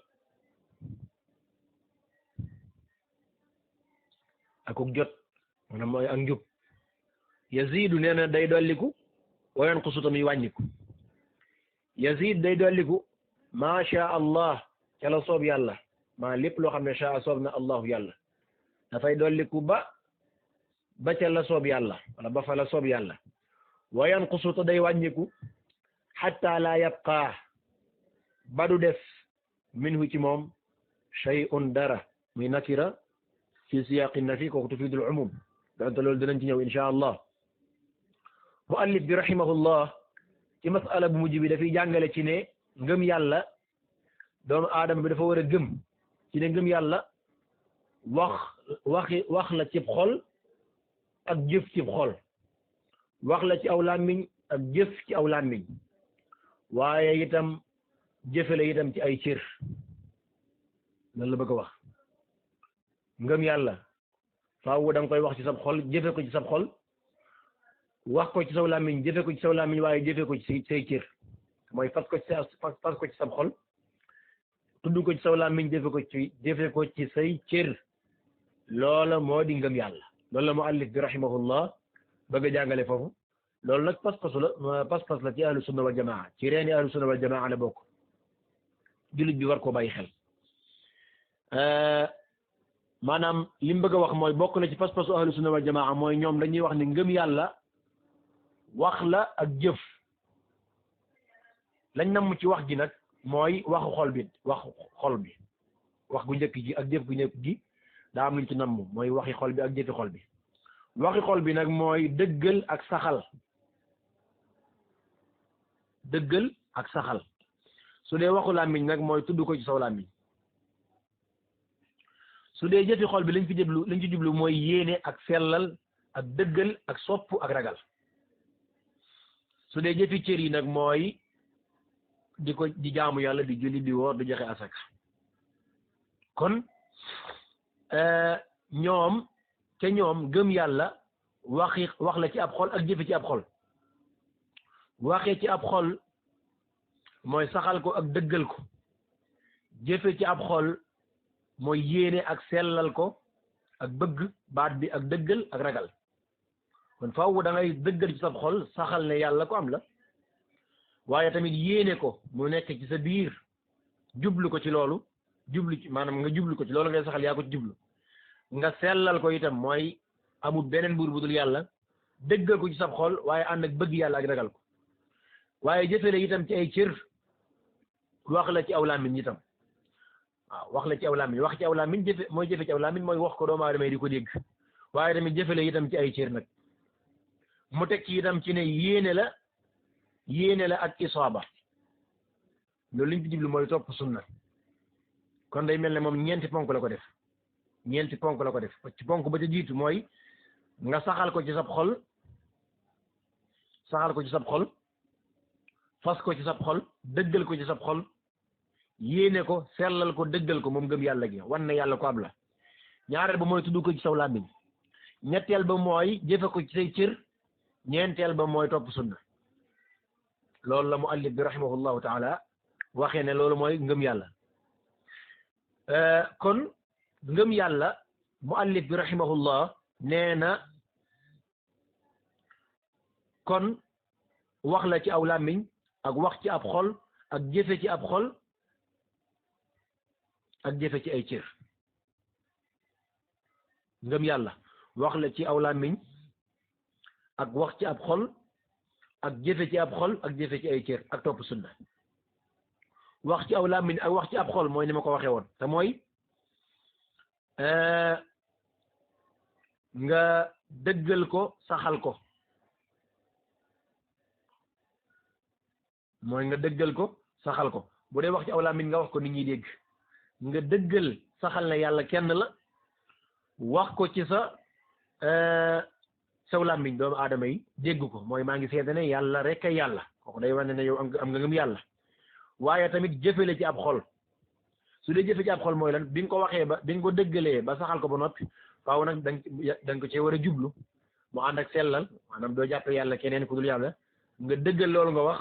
maanaam mooy ak njub yazidu nee na day dolliku wa yanqusu tamuy wàññiku yazid day dolliku ma sha allah ca la soob yàlla maa lépp loo xam ne sha soob na allahu yàlla dafay dolliku ba ca la soob yàlla wala ba fa la soob yàlla wa yanqusu ta day wàññiku hatta la yabqa ba du def minhu ci moom shay'un dara muy nakira fi siyaqi nafi kooku tufidul umum donte loolu dinañ ci ñëw insha allah muallif bi rahimahullah ci masala bu mujj bi dafay jàngale ci ne ngëm yàlla doomu aadama bi dafa war a gëm ci ne ngëm yàlla wax la cib xol ak jëf cib xol wax la ci aw làmmiñ ak jëf ci aw làmmiñ waaye itam jëfale itam ci ay cër loolu la bëgg a wax ngëm yàlla faaw da nga koy wax ci sab xol jëfe ko ci sab xol wax ko ci saw làmmiñ jëfe ko ci saw làmmiñ waaye jëfe ko ci say cër mooy fas ko ci sab xol tudd ko ci saw làmmiñ jëfe ko ci say cër loola moo di ngëm yàlla loolu la muallif bi rahimahullah bëgg a jàngale foofu loolu nag pas-pas la ci ahlu sunna wal jamaa ci reeni ahlu sunna wal jamaa la bokk jullit bi war koo bàyyi xel maanaam li mu bëgg a wax mooy bokk na ci pas-pasu ahlu sunna wal jamaa mooy ñoom dañuy wax ni ngëm yàlla wax la ak jëf lañ namm ci wax gi nag mooy waxu xol bi wax gu njëkk gi ak jëf gu njëkk gi daa am luñ ci namm mooy waxi xol bi ak jëfi xol bi waxi xol bi nag mooy dëggal ak saxal su dee waxu làmmiñ nag mooy tudd ko ci saw làmmiñ su dee jëfi xol bi lañ ci jublu mooy yéene ak sellal ak dëggal ak sopp ak ragal su dee jëfi cër yi nag mooy di jaamu yàlla di julli di woor di joxe asaka kon ñoom gëm yàlla wax la ci ab xol ak jëfe ci ab xol waxee ci ab xol mooy saxal ko ak dëggal ko jëfe ci ab xol mooy yéene ak sellal ko ak bëgg baat bi ak dëggal ak ragal kon faaw da ngay dëggal ci sa xol saxal ne yàlla ko am la waaye tamit yéene ko mu nekk ci sa biir jublu ko ci loolu maanaam nga jublu ko ci loolu ngay saxal yaa ko ci jublu nga sellal ko itam mooy amul beneen buur bu dul yàlla dëggal ko ci sa xol waaye ànd ak bëgg yàlla ak ragal ko waaye jëfale itam ci ay cër wax la ci aw làmmiñ itam waaw wax la ci aw làmmiñ wax ci aw làmmiñ jëfe ci aw làmmiñ mooy wax ko doomu aadama yi di ko dégg waaye tamit jëfale itam ci ay cër nag mu teg ci itam ci ne yéene la ak isaaba loolu liñ ci jublu mooy topp sunna kon day mel ne moom ñeenti ponk la ko def ci ponk ba ca jiitu mooy nga saxal ko ci sab xol fas ko ci sab xol dëggal ko ci sab xol yéene ko sellal ko dëggal ko moom gëm yàlla gi wan ne yàlla ko am la ñaareel ba mooy tudd ko ci saw làmmiñ ñetteel ba mooy jëfe ko ci say cër ñeenteel ba mooy topp sunna loolu la muallif bi rahimahullahu taala waxee ne loolu mooy ngëm yàlla kon ngëm yàlla muallif bi rahimahullah nee na kon wax la ci aw làmmiñ ak wax ci ab xol ak jëfe ci ab xol ak jëfe ci ay cër ngëm yàlla wax la ci aw làmmiñ ak wax ci ab xol ak jëfe ci ab xol ak jëfe ci ay cër ak topp sunna wax ci aw làmmiñ ak wax ci ab xol mooy ni ma ko waxee woon te mooy nga dëggal ko saxal ko mooy nga dëggal ko saxal ko bu dee wax ci aw làmmiñ nga wax ko nit ñi dégg nga dëggal saxal na yàlla kenn la wax ko ci sa saw làmmiñ doomu aadama yi dégg ko mooy maa ngi seede ne yàlla rek a yàlla kooku day wane ne yow am nga ngëm yàlla waaye tamit jëfele ci ab xol su dee jëfe ci ab xol mooy lan bi nga ko waxee ba bi nga ko dëggalee ba saxal ko ba noppi faaw nag danga ko cee war a jublu mu ànd ak sellal maanaam doo jàppe yàlla keneen ku dul yàlla nga dëggal loolu nga wax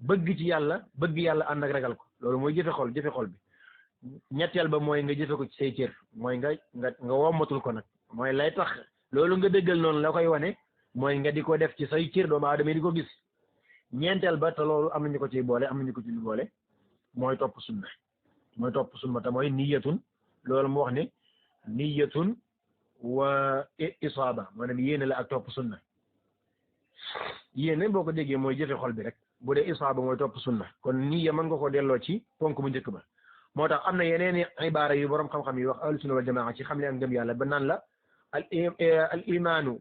bëgg ci yàlla bëgg yàlla ànd ak ragal ko loolu mooy jëfe xol bi ñetteel ba mooy nga jëfe ko ci say cër mooy nga wommatul ko nag mooy lay tax loolu nga dëggal noonu la koy wane mooy nga di ko def ci say cër doomu aadama di ko gis ñeenteel ba te loolu am nañu ko ciy boole am nañu ko ci boole mooy topp sunna te mooy niyatun loolu mu wax ne niyatun wa isaaba maanaam yéene la ak topp sunna yéene boo ko déggee mooy jëfe xol bi rek bu dee isaaba mooy topp sunna kon niya mën nga ko delloo ci ponk mu njëkk ba moo tax am na yeneen ibaara yu borom xam-xam yi wax ahlu sunna wal jamaa ci xam ne ak ngëm yàlla ba naan la al imaanu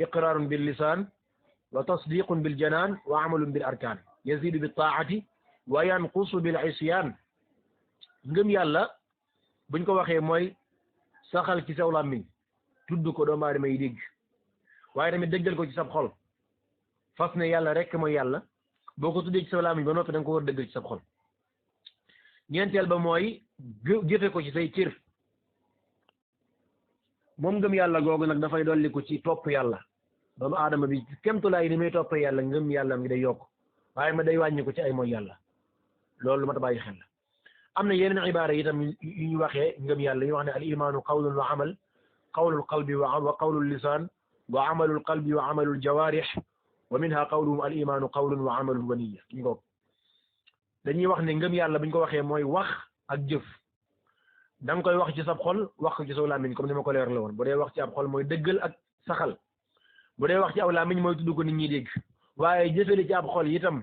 iqraarun bil lisaan wa tasdiqun bil janaan wa amalun bil arkaan yazidu bi taati wa yanqusu bil isyaan ngëm yàlla buñ ko waxee mooy saxal ci saw làmmiñ tudd ko doomu aadama yi dégg waaye tamit dëggal ko ci sab xol fas ne yàlla rek mooy yàlla boo ko tuddee ci saw làmmiñ ba noppi da nga ko war dëggal ci sab xol ñeenteel ba mooy jëfe ko ci say cër moom ngëm yàlla googu nag dafay dolli ko ci topp yàlla doomu aadama bi kemtulaay ni muy toppee yàlla ngëm yàlla mi day yokk waaye ma day wàññi ko ci ay mooy yàlla loolu ma ta bàyyi xel la am na yeneen ibaara itam yu ñu waxee ngëm yàlla ñu wax ne al imaanu qawlun wa amal qawlul qalbi wa qawlul lisaan wa amalul qalbi wa amalul jawaarix wa minha qawluhum al imaanu qawlun wa amalun wa niyya ngoog dañuy wax ne ngëm yàlla bu ñu ko waxee mooy wax ak jëf da nga koy wax ci sab xol wax ko ci saw làmmiñ comme ni ma ko leer la woon bu dee wax ci ab xol mooy dëggal ak saxal bu dee wax ci aw làmmiñ mooy tudd ko nit ñi dégg waaye jëfeli ci ab xol itam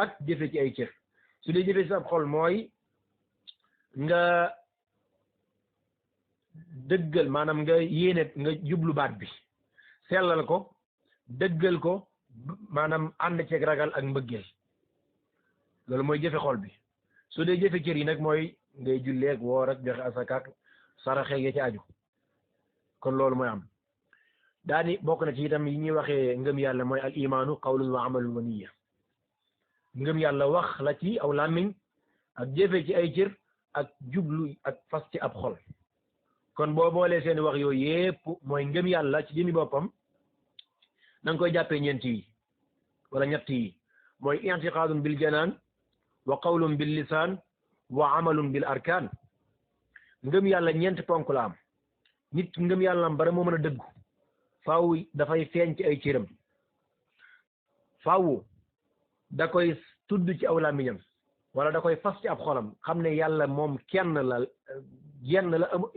ak jëfe ci ay cër su dee jëfe ci ab xol mooy nga dëggal maanaam nga yéene nga jublu baat bi sellal ko dëggal ko maanaam ànd ceeg ragal ak mbëggeel loolu mooy jëfe xol bi su dee jëfe cër yi nag mooy ngay julleeg woor ak joxe asakaak saraxeeg ya ci aju kon loolu mooy am daani bokk na ci itam yi ñuy waxee ngëm yàlla mooy al imaanu qawlun wa amalun wa niyya ngëm yàlla wax la ci aw làmmiñ ak jëfe ci ay cër ak jublu ak fas ci ab xol kon boo boolee seen wax yooyu yépp mooy ngëm yàlla ci jëmi boppam da nga koy jàppee ñeent yi wala ñett yi mooy i'tiqaadun bil janaan wa qawlun bil lisaan wa amalun bil arkaan ngëm yàlla ñeent ponk la am nit ngëm yàlla am bara moo mën a dëggu faaw dafay feeñ ci ay cëram faaw da koy tudd ci aw làmmiñam wala da koy fas ci ab xolam xam ne yàlla moom kenn la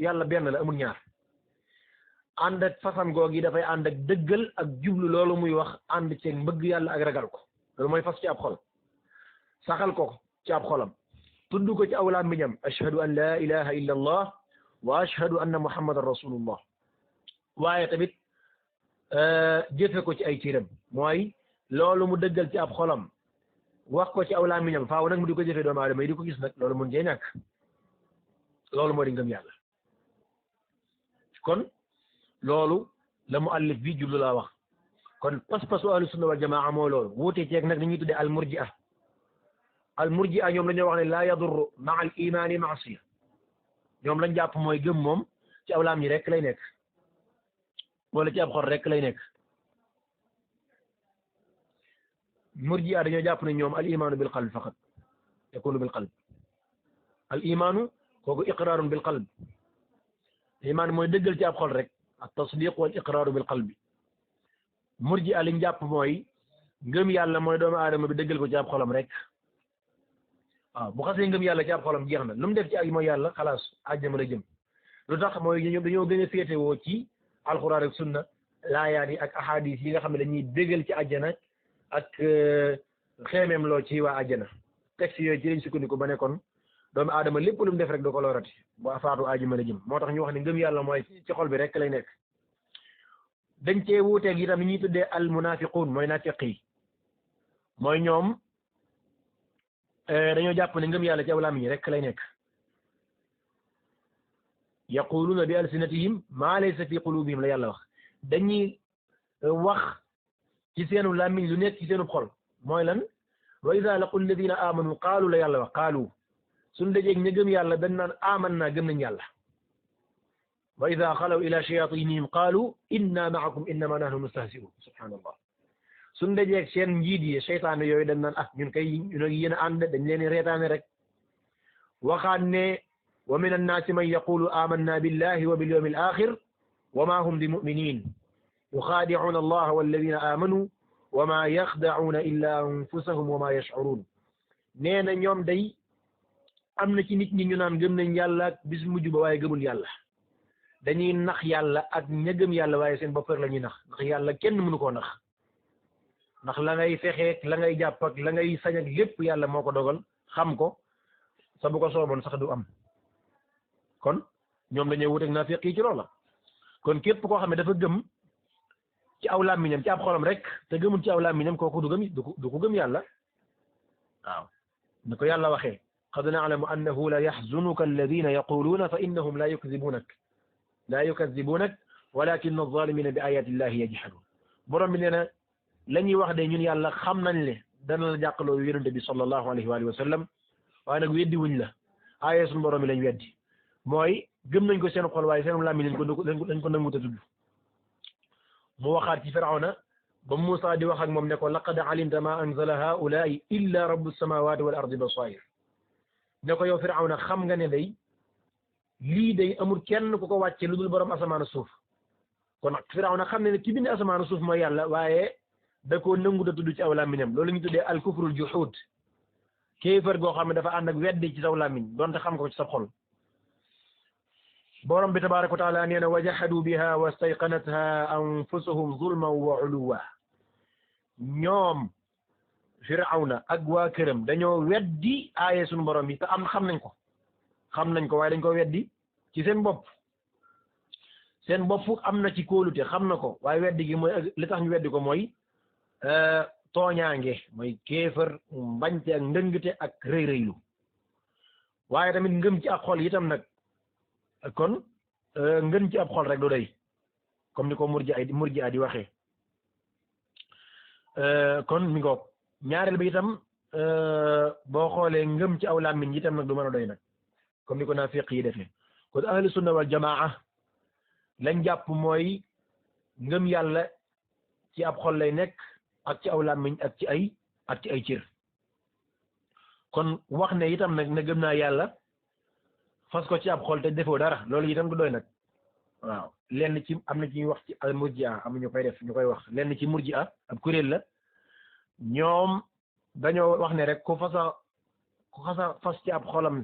yàlla benn la amul ñaar ànd ak fasam googi dafay ànd ak dëggal ak jublu loolu muy wax ànd ci mbëgg yàlla ak ragal ko loolu mooy fas ci ab xol saxal ko ci ab xolam tudd ko ci aw làmmiñam ashhadu an la ilaha illa allah wa ashhadu anna muhammadan rasulullah waaye tamit jëfe ko ci ay ciiram mooy loolu mu dëggal ci ab xolam wax ko ci aw làmmiñam faaw nag mu di ko jëfee doomu aadama yi di ko gis nag loolu mun cee ñàkk loolu moo di ngëm yàlla kon loolu la muallif bi jublu laa wax kon pas-pasu ahlu sunna wal jamaa moo loolu wuute ceeg nag ni ñuy tuddee al murji'a ñoom la ñoo wax ne laa yadurru maa al imaani maasiya ñoom lañ jàpp mooy gëm moom ci aw làmmiñ rek lay nekk wala ci ab xol rek lay nekk murji'a dañoo jàpp ne ñoom al imaanu bil qalb faqat yakunu bil qalb al imaanu kooku iqraarun bil qalb imaan mooy dëggal ci ab xol rek ak tasdiq wal iqraaru bil qalbi murji'a liñ jàpp mooy ngëm yàlla mooy doomu aadama bi dëggal ko ci ab xolam rek waaw bu xasee ngëm yàlla ci ab xolam jeex na lu mu def ci ay mooy yàlla xalaas àjjana la jëm lu tax mooy dañoo gën a féetewoo ci alxuraan ak sunna laayaat yi ak ahadis yi nga xam ne dañuy dëggal ci àjjana ak xeemeem loo ci waa àjjana texte yooyu ci lañ sukkandiku ba ne kon doomu aadama lépp lu mu def rek du ko lorati bu faatu aji mën a jëm moo tax ñu wax ne ngëm yàlla mooy ci xol bi rek lay nekk dañ cee wuuteeg itam ni ñuy tuddee al munafiqun mooy naafiq yi mooy ñoom dañoo jàpp ne ngëm yàlla ci aw làmmiñ rek lay nekk yaquluuna bi alsinatihim maa laysa fi qulubihim la yàlla wax dañuy wax ci seenu làmmiñ lu nekk ci seenu xol mooy lan wa ida laqu alladina amanu qaalu la yàlla wax qaalu suñ dajeeg ña gëm yàlla dañ naan aman naa gëm nañ yàlla wa ida xalaw ila shayatinihim qaalu inna maakum innama nahnu mustahzi'un subhanallah suñ dajeeg seen njiit yi seytaane yooyu dañ naan ñun kay ñun ak yéen a ànd dañ leen reetaane rek waxaat ne wa min annaasi man yaqulu amanna billahi wa bil yawmil axir wa ma hum bi muminin yuxaadicuuna allaha walladina amanu wa ma yaxdacuuna illa anfusahum wa ma yashcuruun nee na ñoom day am na ci nit ñi ñu naan gëm nañ yàlla ak bis mujj ba waaye gëmul yàlla dañuy nax yàlla ak ña gëm yàlla waaye seen bopp rek la ñuy nax ndax yàlla kenn mënu koo nax ndax la ngay fexeek la ngay jàpp ak la ngay sañ ak lépp yàlla moo ko dogal xam ko sa bu ko sooboon sax du am kon ñoom dañuy wuteeg naafiq yi ci loolu la kon képp koo xam ne dafa gëm ci aw làmmiñam ci ab xolam rek te gëmul ci aw làmmiñam kooku du ko gëm yàlla waaw ni ko yàlla waxee qad na'lamu annahu la yaxzunuka alladina yaquluuna fa innahum la yukadibunak walakin az-zalimina bi ayati llahi yajhadun borom bi nee na la ñuy wax de ñun yàlla xam nañ le dana la jàqaloo yonente bi sallallahu alayhi wa sallam waaye nag weddi wuñ la aaye suñu borom bi lañ weddi mooy gëm nañ ko seen xol waaye seen làmmiñ lañ ko nangu te tudd mu waxaat ci Firawna ba Muusaa di wax ak moom ne ko laqad alimta ma anzala haulaai illa rabbu samawati wal ardi basair ne ko yow Firawna xam nga ne day lii day amul kenn ku ko wàcce lu dul borom asamaan suuf kon Firawna xam ne ne ki bind asamaan suuf mooy yàlla waaye da koo nangu da tudd ci aw làmmiñam loolu ñu tuddee al kufrul juhud kéefër goo xam ne dafa ànd ak weddi ci saw làmmiñ donte xam ko ci sa xol borom bi tabaaraka wa taala nee na wa jahadu biha wastayqanatha anfusuhum zulman wa uluwa ñoom Firawna ak waa këram dañoo weddi aaye suñu borom yi te xam nañ ko waaye dañ ko weddi ci seen bopp am na ci kóolute xam na ko waaye weddi gi mooy li tax ñu weddi ko mooy tooñaange mooy kéefër mbañte ak ndëngte ak rëy-rëylu waaye tamit ngëm ci ak xol itam nag kon ngën ci ab xol rek du doy comme ni ko murji di waxee kon mi ngoog ñaareel bi itam boo xoolee ngëm ci aw làmmiñ itam nag du mën a doy nag comme ni ko naafiq yi defee kon ahlu sunna wal jamaa lañ jàpp mooy ngëm yàlla ci ab xol lay nekk ak ci aw làmmiñ ak ci ay cër kon wax ne itam nag na gëm naa yàlla fas ko ci ab xol te defoo dara loolu itam du doy nag waaw lenn ci am na ci ñuy wax ci al murji'a am ñu koy def ñu koy wax lenn ci murji'a ab kuréel la ñoom dañoo wax ne rek ku xasa fas ci ab xolam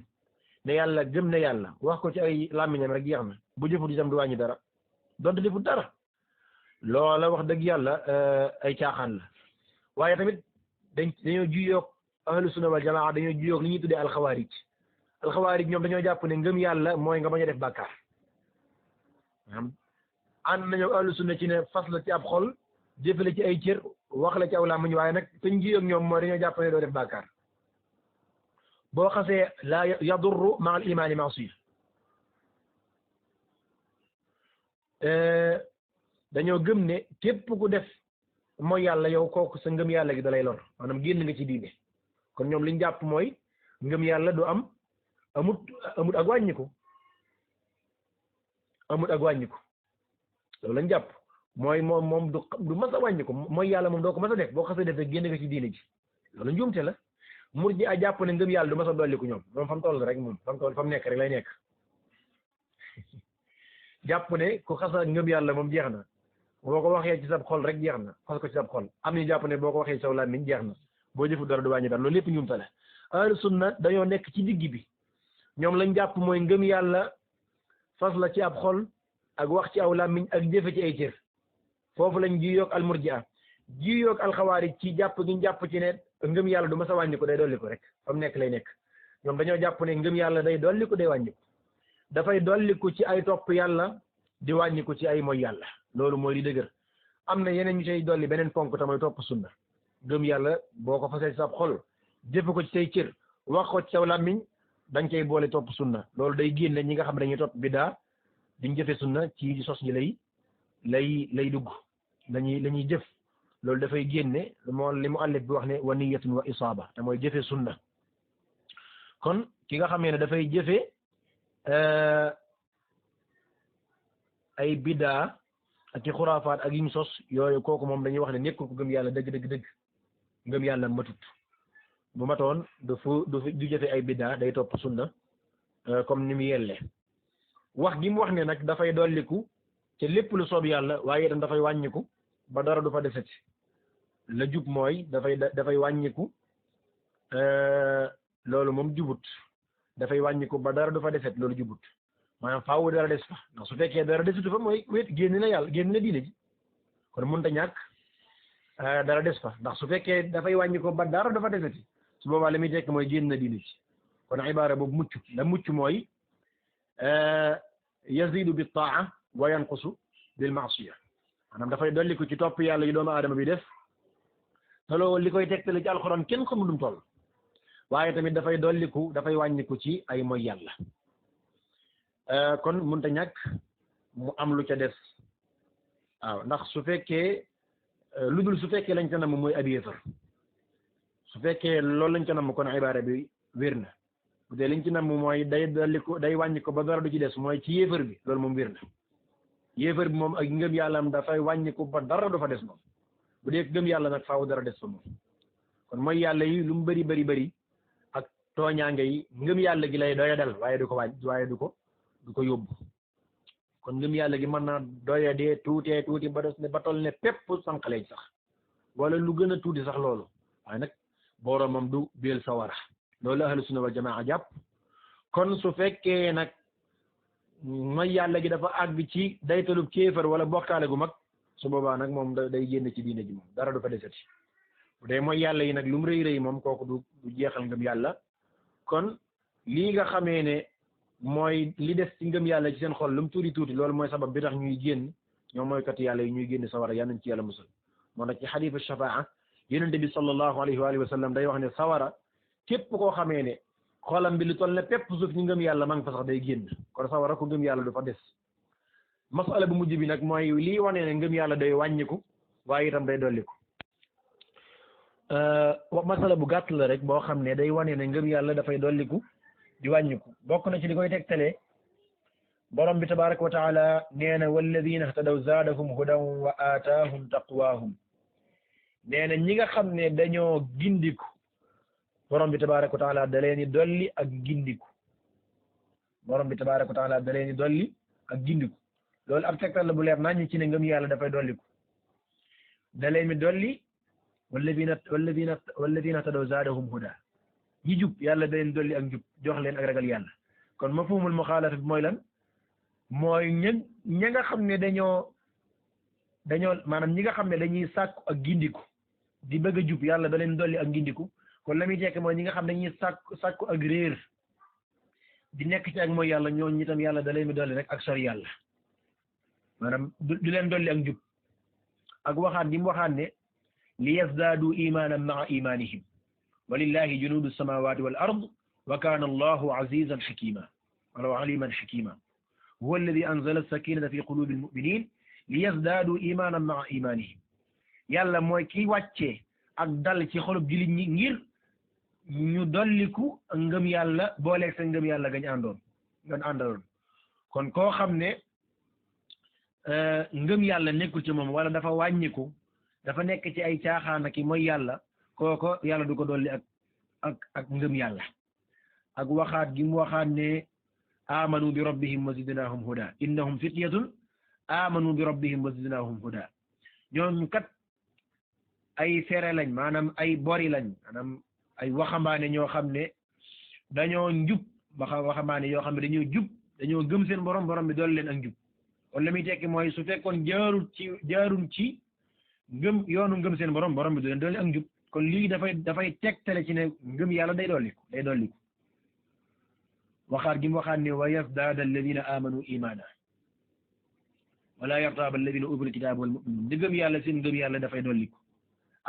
ne yàlla gëm ne yàlla wax ko ci ay làmmiñam rek jeex na bu jëfut itam du wàññi dara donte defut dara loola wax dëgg yàlla ay caaxaan la waaye tamit dañoo juyoog ahlu sunna wal jamaa dañoo juyoog li ñuy tuddee alxawaarij ñoom dañoo jàpp ne ngëm yàlla mooy nga bañ a def bàkkaar ànd nañoo ahlu sunna ci ne fas la ci ab xol jëfale ci ay cër wax la ci aw làmmiñ waaye nag te ñu juyoog ñoom mooy dañoo jàpp ne doo def bàkkaar boo xasee la yadurru ma al imaani maasiya dañoo gëm ne képp ku def mooy yàlla yow kooku sa ngëm yàlla gi da lay lor maanaam génn nga ci diine kon ñoom liñ jàpp mooy ngëm yàlla du amut ak wàññiku loolu lañ jàpp mooy moom du mas a wàññiku mooy yàlla moom doo ko mas a def boo xasee def rek génn nga ci diine ji loolu njuumte la murji a jàpp ne ngëm yàlla du mas a dolliku ñoom fa mu toll rek moom fa mu nekk rek lay nekk jàpp ne ku xasa ngëm yàlla moom jeex na boo ko waxee ci sab xol rek jeex na fas ko ci sab xol am ñu jàpp ne boo ko waxee ci saw làmmiñ jeex na boo jëfu dara du wàññi dara loolu lépp njuumte la ahlu sunna dañoo nekk ci digg bi ñoom lañ jàpp mooy ngëm yàlla fas la ci ab xol ak wax ci aw làmmiñ ak jëfe ci ay cër foofu lañ jiyoog al murji'a jiyoog al xawaarij ci jàpp gi ñu jàpp ci ne ngëm yàlla du mas a wàññi ko day dolli ko rek fa mu nekk lay nekk ñoom dañoo jàpp ne ngëm yàlla day dolliku day wàññiku dafay dolliku ci ay topp yàlla di wàññiku ci ay mooy yàlla loolu mooy li dëgër am na yeneen ñu cay dolli beneen ponk tamay topp sunna ngëm yàlla boo ko fasee ci sa xol jëfe ko ci say cër wax ko ci saw làmmiñ da nga cay boole topp sunna loolu day génne ñi nga xam ne dañuy topp biddaa diñ jëfe sunna ci sos ñi lay dugg lañuy jëf loolu dafay génne moo li mu àllif bi wax ne wa niyatun wa isaaba te mooy jëfe sunna kon ki nga xamee ne dafay jëfe ay biddaa ak ci xuraafaat ak yiñ sos yooyu kooku moom dañuy wax ne nekkul ko gëm yàlla dëgg ngëm yàlla matut bu matoon du jëfe ay biddaa day topp sunna comme ni mu yelle wax gi mu wax ne nag dafay dolliku te lépp lu soob yàlla waaye itam dafay wàññiku ba dara du fa deseti la jub mooy dafay wàññiku loolu moom jubut dafay wàññiku ba dara du fa deset loolu jubut maanaam faaw dara des fa ndax su fekkee dara desutu fa mooy génn na yàlla génn na diine ji kon mënta ñàkk dara des fa ndax su fekkee dafay wàññiku ba dara du fa deseti su boobaa la muy tekk mooy génn na diine ji kon ibaara boobu mucc mooy yazidu bi taa wa yanqusu bil maasiya maanaam dafay dolliku ci topp yàlla yi doomu aadama bi def te loolu li koy tegtale ci alxuraan kenn xamul lu mu toll waaye tamit dafay dolliku dafay wàññiku ci ay mooy yàlla kon mënta ñàkk mu am lu ca des waaw ndax su fekkee lu dul su fekkee lañ ca namm mooy ab yéefar su fekkee loolu lañ ca namm kon ibaara bi wér na bu dee liñ ci namm mooy day dolliku day wàññiku ba dara du ci des mooy ci yéefar bi loolu moom wér na yéefar bi moom ak ngëm yàllam dafay wàññiku ba dara du fa des moom bu dee ngëm yàlla nag faaw dara des fa moom kon mooy yàlla yi lu mu bëri ak tooñaange yi ngëm yàlla gi lay doya dal waaye du ko wàññ waaye du ko yóbbu kon ngëm yàlla gi mën naa doya dee tuuti ba des ne ba toll ne pépp sànqaleej sax wala lu gën a tuuti sax loolu waaye nag boroomam du biel sawara loolu ahlu sunna wal jamaa jàpp kon su fekkee nag mooy yàlla gi dafa àgg ci daytalub kéefar wala bokkaale gu mag su boobaa nag moom day génn ci diine ji moom dara du fa deseti bu dee mooy yàlla yi nag lu mu rëy moom kooku du jeexal ngëm yàlla kon lii nga xamee ne mooy li des ci ngëm yàlla ci seen xol lu mu tuuti loolu mooy sabab bi tax ñuy génn ñoom mooy kat yàlla yi ñuy génn sawara yal nañ ci yàlla musal moo tax ci xadiisu shafaa yonent bi sallallahu alayhi wa sallam day wax ne sawara képp koo xamee ne xolam bi lu toll ne pépp suuf ñu ngëm yàlla ma nga fa sax day génn kon sawara ko ngëm yàlla du fa des masala bu mujj bi nag mooy lii wane ne ngëm yàlla day wàññiku waaye itam day dolliku masala bu gàtt la rek boo xam ne day wane ne ngëm yàlla dafay dolliku di wàññiku bokk na ci li koy tegtalee borom bi tabaraka wa taala nee na walladina ihtadaw zaadahum hudan wa aataahum taqwaahum nee na ñi nga xam ne dañoo gindiku borom bi tabaraka wa taala da leen di dolli ak gindiku borom bi tabaraka wa taala da leen di dolli ak gindiku loolu ab tegtal la bu leer nañ ci ne ngëm yàlla dafay dolliku da leen di dolli walladina ihtadaw zaadahum huda ñi jub yàlla da leen dolli ak njub jox leen ak ragal yàlla kon mafhumul muxaalafa bi mooy lan mooy ña nga xam ne dañoo maanaam ñi nga xam ne dañuy sàkku ak gindiku di bëgg a jub yàlla da leen dolli ak gindiku kon la muy tekk mooy ñi nga xam ne dañuy sàkku ak réer di nekk ci ak mooy yàlla ñooñu ñi tam yàlla da leen dolli rek ak sori yàlla maanaam du leen dolli ak njub ak waxaat gi mu waxaat ne li yazdaadu imaanan maa imaanihim walillahi junuudu samawati wal ard wa kaana allahu azizan xakima wala aliman xakima huwa alladi anzala sakinata fi qulubi almuminin li yazdaadu imanan maa imanihim yàlla mooy ki wàccee ak dal ci xolub jullit ñi ngir ñu dolliku ngëm yàlla booleeg sa ngëm yàlla gañ àndaloon kon koo xam ne ngëm yàlla nekkul ci moom wala dafa wàññiku dafa nekk ci ay caaxaan ak mooy yàlla kooko yàlla du ko dolli ak ngëm yàlla ak waxaat gi mu waxaat ne amanu bi rabbihim wa zidnahum huda innahum fityatun amanu bi rabbihim wa zidnahum huda ñoom kat ay fere lañ maanaam ay bori lañ maanaam ay waxambaane ñoo xam ne dañoo njub waxambaane yoo xam ne dañoo jub dañoo gëm seen borom bi dool leen ak njub kon la muy tekki mooy su fekkoon jaarul ci yoonu ngëm seen borom bi du leen doole ak njub kon lii dafay tegtale ci ne ngëm yàlla day dolliku waxaat gi mu waxaat ne wa yazdaada alladina amanu imana wala yartaaba alladina utul kitaaba wal mu'minun di gëm yàlla seen gëm yàlla dafay dolliku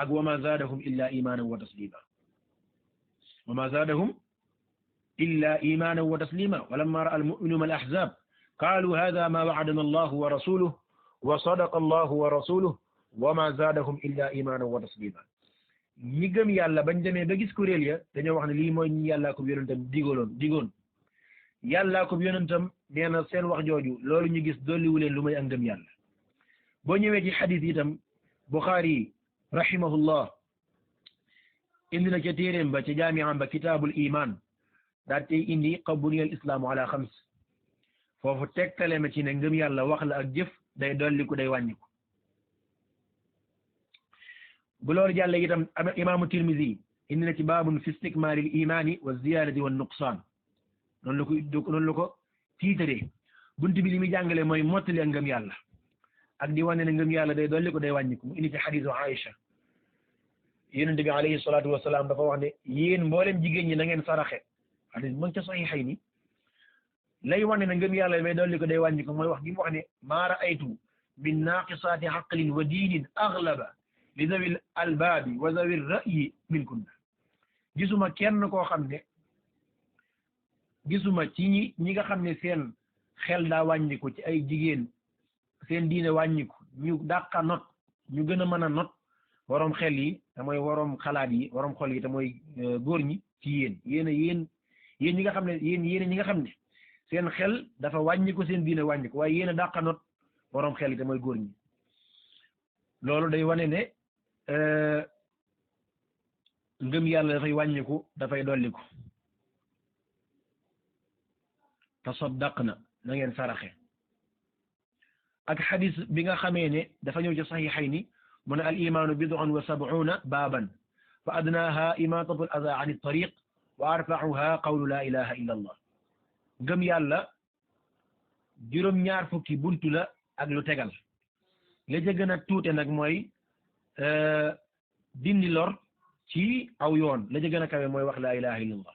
ak wa ma zaadahum illa imanan wa taslima wa ma zaadahum illa imanan wa taslima wa lamma ra'a almu'minuna al ahzab qaalu hadha ma wa'adana allahu wa rasuluhu wa sadaqa allahu wa rasuluhu wa ma zaadahum illa imanan wa taslima ñi gëm yàlla bañ demee ba gis kuréel ya dañoo wax ne lii mooy ñi yàllaa ko yonentam digoon yàllaa ko yonentam nee na seen wax jooju loolu ñu gis dolliwu leen lu may ak ngëm yàlla boo ñëwee ci xadis itam Buxaari rahimahullah indi na ca téeréem ba ca jaamiam ba kitaabul iman daal tey indi buniyal islaamu ala xams foofu tegtale ma ci ne ngëm yàlla wax la ak jëf day dolliku day wàññiku bu loolu jàlle itam imaamu Tirmisi indi na ci baabun fi istikmaalil imaani wa ziyaadati wa nuqsaan noonu la ko tiitaree bunt bi li muy jàngale mooy mottali ak ngëm yàlla ak di wane ne ngëm yàlla day dolli ko day wàññiku mu indi ci xadiisu Aïcha yonent bi alayhi salaatu wasalaam dafa wax ne yéen mboolem jigéen ñi na ngeen saraxe xadiis mu ngi ca saxiixay ni lay wane ne ngëm yàlla day dolli ko day wàññiku mooy wax gi mu wax ne maa ra'aytu min naaqisaati aqlin wa diinin aglaba li zawil albaabi wa zawil ra'yi minkunna gisuma kenn koo xam ne gisuma ci ñi nga xam ne seen xel daa wàññiku ci ay jigéen seen diine wàññiku ñu dàqa not ñu gën a mën a not waroom xel yi te mooy waroom xalaat yi waroom xol yi te mooy góor ñi ci yéen ñi nga xam ne yéen ñi nga xam ne seen xel dafa wàññiku seen diine wàññiku waaye yéen a dàqa not waroom xel yi te mooy góor ñi loolu day wane ne ngëm yàlla dafay wàññiku dafay dolliku tasaddaqna na ngeen saraxe ak xadis bi nga xamee ne dafa ñëw ci saxiixayni mu ne al imaanu bid'un wa sab'una baaban fa adnaaha imaatatu al adaa an at-tariq wa arfa'uha qawlu la ilaha illa allah ngëm yàlla juróom-ñaar fukki buntu la ak lu tegal la ca gën a tuute nag mooy dindi lor ci aw yoon la ca gën a kawe mooy wax la ilaha illa allah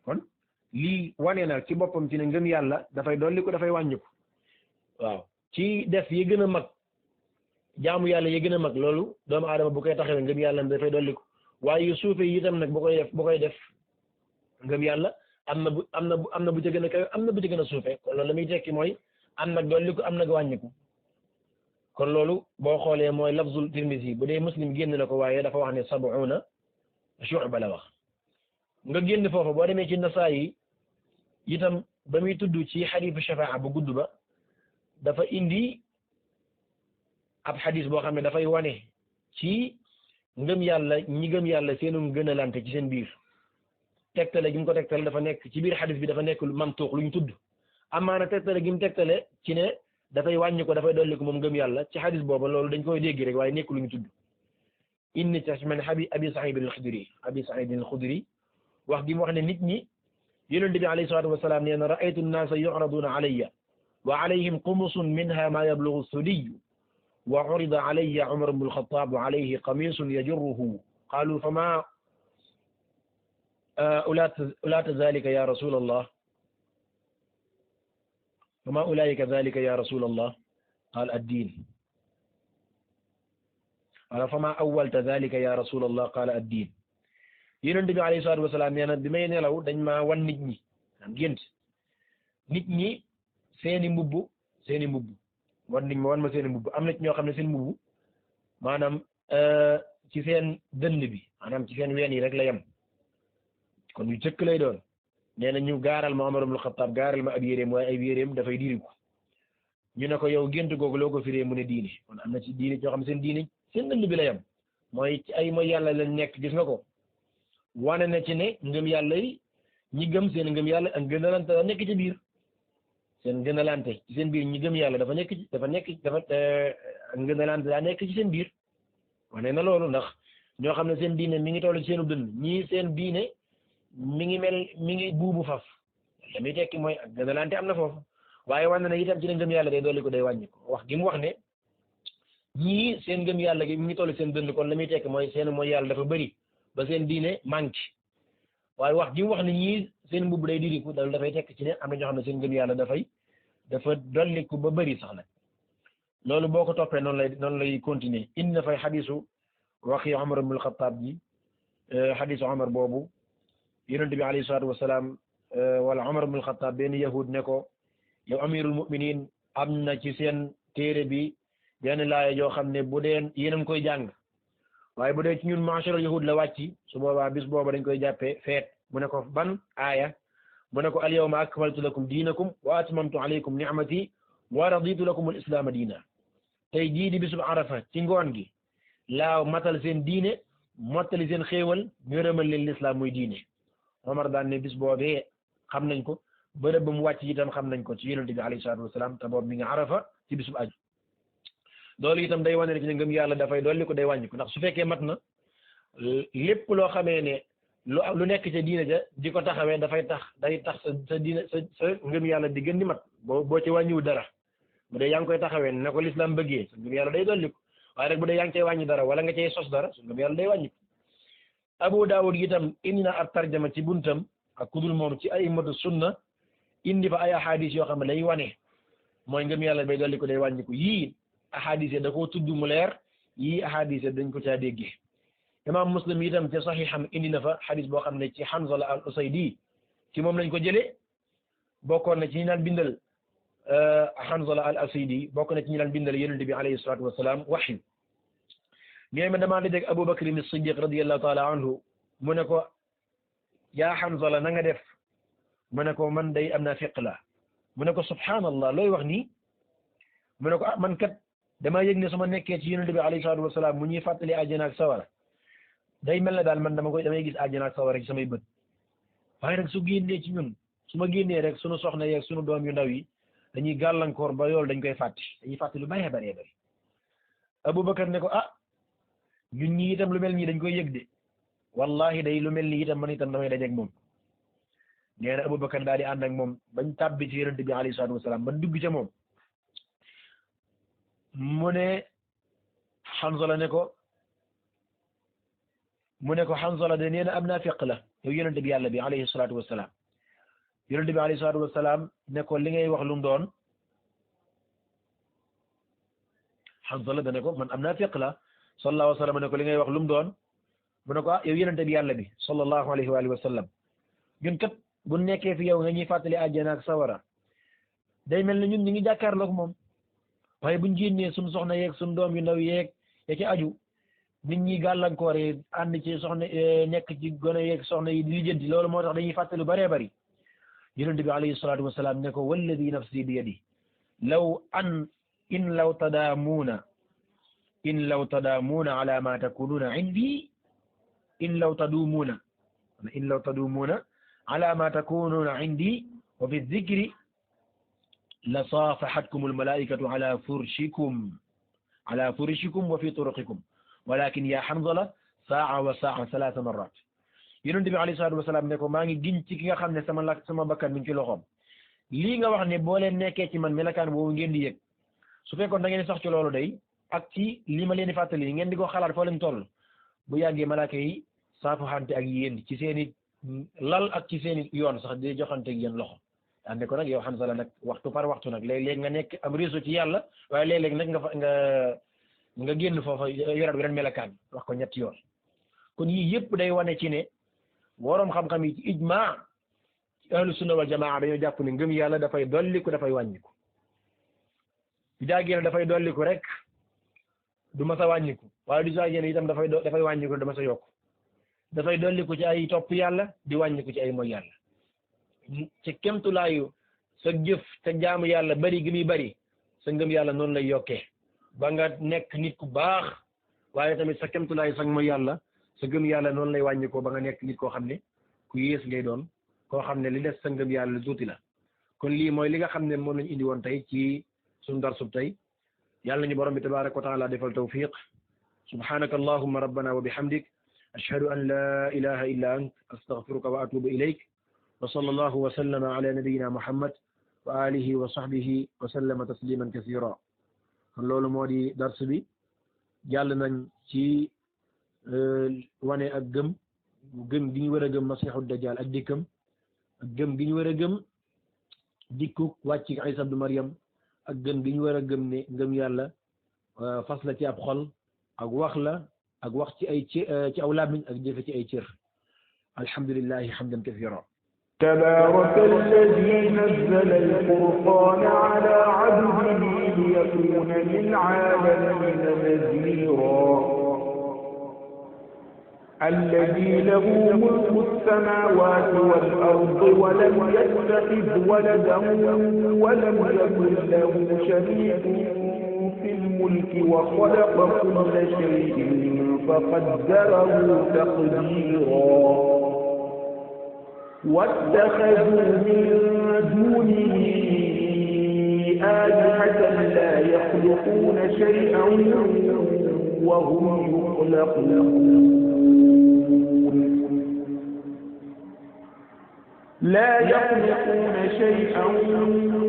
kon lii wane na ci boppam ci ne ngëm yàlla dafay dolli ko dafay wàññiku waaw ci def yi gën a mag jaamu yàlla yi gën a mag loolu doomu aadama bu koy taxawee ngëm yàlla dafay dolli ko waaye yu suufe yi itam nag bu koy def ngëm yàlla am na bu ca gën a kawe am na bu ca gën a suufe kon loolu la muy tekki mooy am nag dolli ko am nag wàññiku kon loolu boo xoolee mooy lafzul Tirmisi bu dee Muslim génn na ko waaye dafa wax ne sab'una shu'ba la wax nga génn foofu boo demee ci Nasaayi itam ba muy tudd ci xadiisu shafaa bu gudd ba dafa indi ab xadis boo xam ne dafay wane ci ngëm yàlla ñi gëm yàlla seenum gënalante ci seen biir tegtale gi mu ko tegtale dafa nekk ci biir xadis bi dafa nekk mantuux lu ñu tudd amaana tegtale gi mu tegtale ci ne dafay wàññi ko dafay dolli ko moom ngëm yàlla ci xadis booba loolu dañ koy dégg rek waaye nekk lu ñu tudd inni ci man abi Saïd al-Xudri wax gi mu wax ne nit ñi yonent bi alayhi salaatu wasalaam nee na ra'aytu an-naasa yu'raduuna alayya wa alayhim qumusun minha ma yablughu as-sudiy wa urida alayya Umar ibn al-Khattab wa alayhi qamisun yajurruhu qaalu fama ulaata dhalika ya rasul allah fama ulaika dhalika ya rasul allah qaala ad-diin wala fama awwalta dhalika ya rasul allah qaala ad-diin yonent bi alayhi salaatu wasalaam nee na bi may nelaw dañ maa wan nit ñi am gént nit ñi seeni mbubb wan ma seeni mbubb am na ci ñoo xam ne seen mbubb maanaam ci seen dënn bi maanaam ci seen ween yi rek la yem kon yu cëkk lay doon nee na ñu gaaral ma Umar ibn Khattab gaaral ma ab yéreem waaye ay yéreem dafay diriku ñu ne ko yow gént googu loo ko firee mu ne diine kon am na ci diine ñoo xam ne seen diine seen dënn bi la yem mooy ci ay mooy yàlla lañ nekk gis nga ko wane na ci ne ngëm yàlla yi ñi gëm seen ngëm yàlla ak gënalante da nekk ci biir seen gënalante ci seen biir ñi gëm yàlla dafa gënalante daa nekk ci seen biir wane na loolu ndax ñoo xam ne seen diine mi ngi toll ci seenu dënn ñii seen diine mi ngi buubu faf la muy tekki mooy ak gënalante am na foofu waaye wane na itam ci ne ngëm yàlla day dolli ko day wàññi ko wax gi mu wax ne ñii seen ngëm yàlla gi mi ngi toll seen dënn kon la muy tekki mooy seen mooy yàlla dafa bëri ba seen diine manqué waaye wax gi mu wax ne ñii seen mbubb day diriku dal dafay tekk ci ne am na ñoo xam ne seen ngëm yàlla dafa dolliku ba bëri sax nag loolu boo ko toppee noonu lay continuer indi na fay xadisu waxi Umar ibn al-Khattab ji xadisu Umar boobu yonent bi alayhi salaatu wasalaam wala Umar ibn al-Khattab benn yahud ne ko yow amirul mu'minin am na ci seen téere bi benn laaya joo xam ne bu dee yéen a ngi koy jàng waaye bu dee ci ñun ma'sharal yahud la wàcc su boobaa bis booba dañ koy jàppee feet mu ne ko ban aaya mu ne ko al yawma akmaltu lakum diinakum wa atmamtu alaykum ni'mati wa raditu lakum al islaama diina tey jii di bisub arafa ci ngoon gi laaw matal seen diine mottali seen xéewal ngërëmal leen lislaam muy diine Omar daan ne bis boobee xam nañ ko bërëb ba mu wàcc itam xam nañ ko ci yonent bi alayhi salaatu wasalaam te boobu mi nga arafa ci bisub aju loolu itam day wane ne ci ne ngëm yàlla dafay dolli ko day wàññi ko ndax su fekkee mat na lépp loo xamee ne lu nekk ca diine ja di ko taxawee dafay tax day tax sa diine sa ngëm yàlla di gën di mat boo ci wàññiwu dara bu dee yaa ngi koy taxawee ne ko lislaam bëggee sa ngëm yàlla day dolli ko waaye rek bu dee yaa ngi cay wàññi dara wala nga cay sos dara sa ngëm yàlla day wàññi ko Abu Daawud itam indi na ab tarjama ci buntam ak kudul moom ci a'immatu sunna indi fa ay ahadis yoo xam ne day wane mooy ngëm yàlla bay dolli ko day wàññi ko yii ahadis da koo tudd mu leer yii ahadis dañ ko caa déggee imam Muslim itam ci saxiixam indi na fa xadis boo xam ne ci Hanzala al-Usaydi ci moom lañ ko jëlee bokkoon na ci ñi naan bindal Hanzala al-Usaydi bokk na ci ñi naan bindal yonent bi alayhi salaatu wasalaam waxyi nee ma damaa di dégg Abu Bakr as-Siddiq radiyallahu taala anhu mu ne ko yaa Hanzala na nga def mu ne ko man day am naa fiq la mu ne ko subhaanallah looy wax nii mu ne ko ah man kat damaa yëg ne su ma nekkee ci yonent bi alayhi salaatu wasalaam mu ñuy fàttali àjjana ak sawara day mel ne daal man damay gis àjjana ak sawara ci samay bët waaye rek su génnee ci ñun su ma génnee rek sunu soxna yeeg sunu doom yu ndaw yi dañuy gàllankoor ba yoolu dañ koy dañuy fàtte lu bëree bëree bëri Abubakar ne ko ah ñun ñi itam lu mel nii dañ koy yëg de wallahi day lu mel nii itam man itam damay dajeeg moom nee na Abubakar daal di ànd ak moom bañ tàbbi ci yonent bi alayhi salaatu wasalaam ban dugg ca moom mu ne Hanzala ne ko Hanzala de nee na am naa fiq la yow yonent bi yàlla bi alayhi salaatu wasalaam yonent bi alayhi salaatu wasalaam ne ko li ngay wax lu mu doon Hanzala da ne ko man am naa fiq la sallallahu alayhi wa sallam ne ko li ngay wax lu mu doon mu ne ko ah yow yonent bi yàlla bi sallallahu alayhi wa sallam ñun kat bu nekkee fi yow nga ñuy fàttali àjjana ak sawara day mel ne ñun ñu ngi jàkkaarloog moom waaye buñ génnee suñu soxna yeeg suñu doom yu ndaw yeeg ya ci aju nit ñi gàllankoor yi ànd ci soxna nekk ci gone yeeg soxna yi di lijjanti loolu moo tax dañuy fàttali bëree bëri yonent bi alayhi salaatu wasalaam ne ko walladi nafsi bi yadi in law tadaamuuna ala ma takunuuna indi in law taduumuuna ala ma takunuuna indi wa fi dhikri la saafahatkum almalaikatu ala furshikum wa fi turuqikum walakin ya Hanzala saa wa saa 3 marrat yonent bi alayhi salaatu wasalaam ne ko maa ngi giñ ci ki nga xam ne sama bakkan mi ngi ci loxoom lii nga wax ne boo leen nekkee ci man melakaan boobu ngeen di yëg su fekkoon da ngeen sax ci loolu day ak ci li ma leen di fàttali ngeen di ko xalaat foo leen toll bu yàggee malaaka yi saafaxante ak yéen ci seeni lal ak ci seeni yoon sax di joxante ak yéen loxo ande ko nag yow Hanzala nag waxtu par waxtu nag léeg-léeg nga nekk am réseau ci yàlla waaye léeg-léeg nag nga génn foofa yoraat bi ren melakaan wax ko ñetti yoon kon yii yëpp day wane ci ne boroom xam-xam yi ci ijmaa ci ahlu sunna wal jamaa dañoo jàpp ne ngëm yàlla dafay dolliku dafay wàññiku du jaagéene dafay dolliku rek du mas a wàññiku waaye du jaagéene itam dafay wàññiku du mas a yokku dafay dolliku ci ay topp yàlla di wàññiku ci ay mooy yàlla ci kemtulaayu sa jëf sa jaamu yàlla bari gi muy bari sa ngëm yàlla noonu lay yokkee ba nga nekk nit ku baax waaye tamit sa kemtulaayu sa mooy yàlla sa ngëm yàlla noonu lay wàññikoo ba nga nekk nit koo xam ne ku yées ngay doon koo xam ne li des sa ngëm yàlla lu tuuti la kon lii mooy li nga xam ne moom lañu indi woon tey ci suñu darsub tey yàlla ñu borom bi tabaraka wa taala defal tawfiq subhanaka allahumma rabbana wa bihamdik ashhadu an la ilaha illa ant astaghfiruka wa atubu ilayk wa sallallahu wa sallama ala nabiyyina muhammad wa alihi wa sahbihi wa sallama tasliman kathira kon loolu moo di dars bi jàll nañ ci wane ak gëm gi ñu war a gëm masiixu dajjal ak dikkam ak gëm gi ñu war a gëm dikkuk wàcc Isa ibnu Maryam ak gëm gi ñu war a gëm ne ngëm yàlla fas la ci ab xol ak wax la ak wax ci ay ci aw làmmiñ ak jëfe ci ay cër alhamdulillahi hamdan kathira تبارك الذي نزل الفرقان على عبده ليكون للعالمين نذيرا الذي له ملك السماوات والأرض ولم يتخذ ولدا ولم يكن له شريك في الملك وخلق كل شيء فقدره تقديرا واتخذوا من دونه آلهة لا يخلقون شيئا وهم يخلقون لا يخلقون شيئا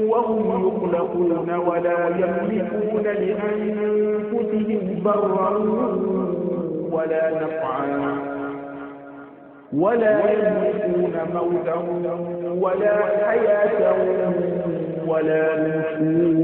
وهم يخلقون ولا يملكون لأنفسهم ضرا ولا نفعا ولا يملكون موتا ولا حياة ولا نشورا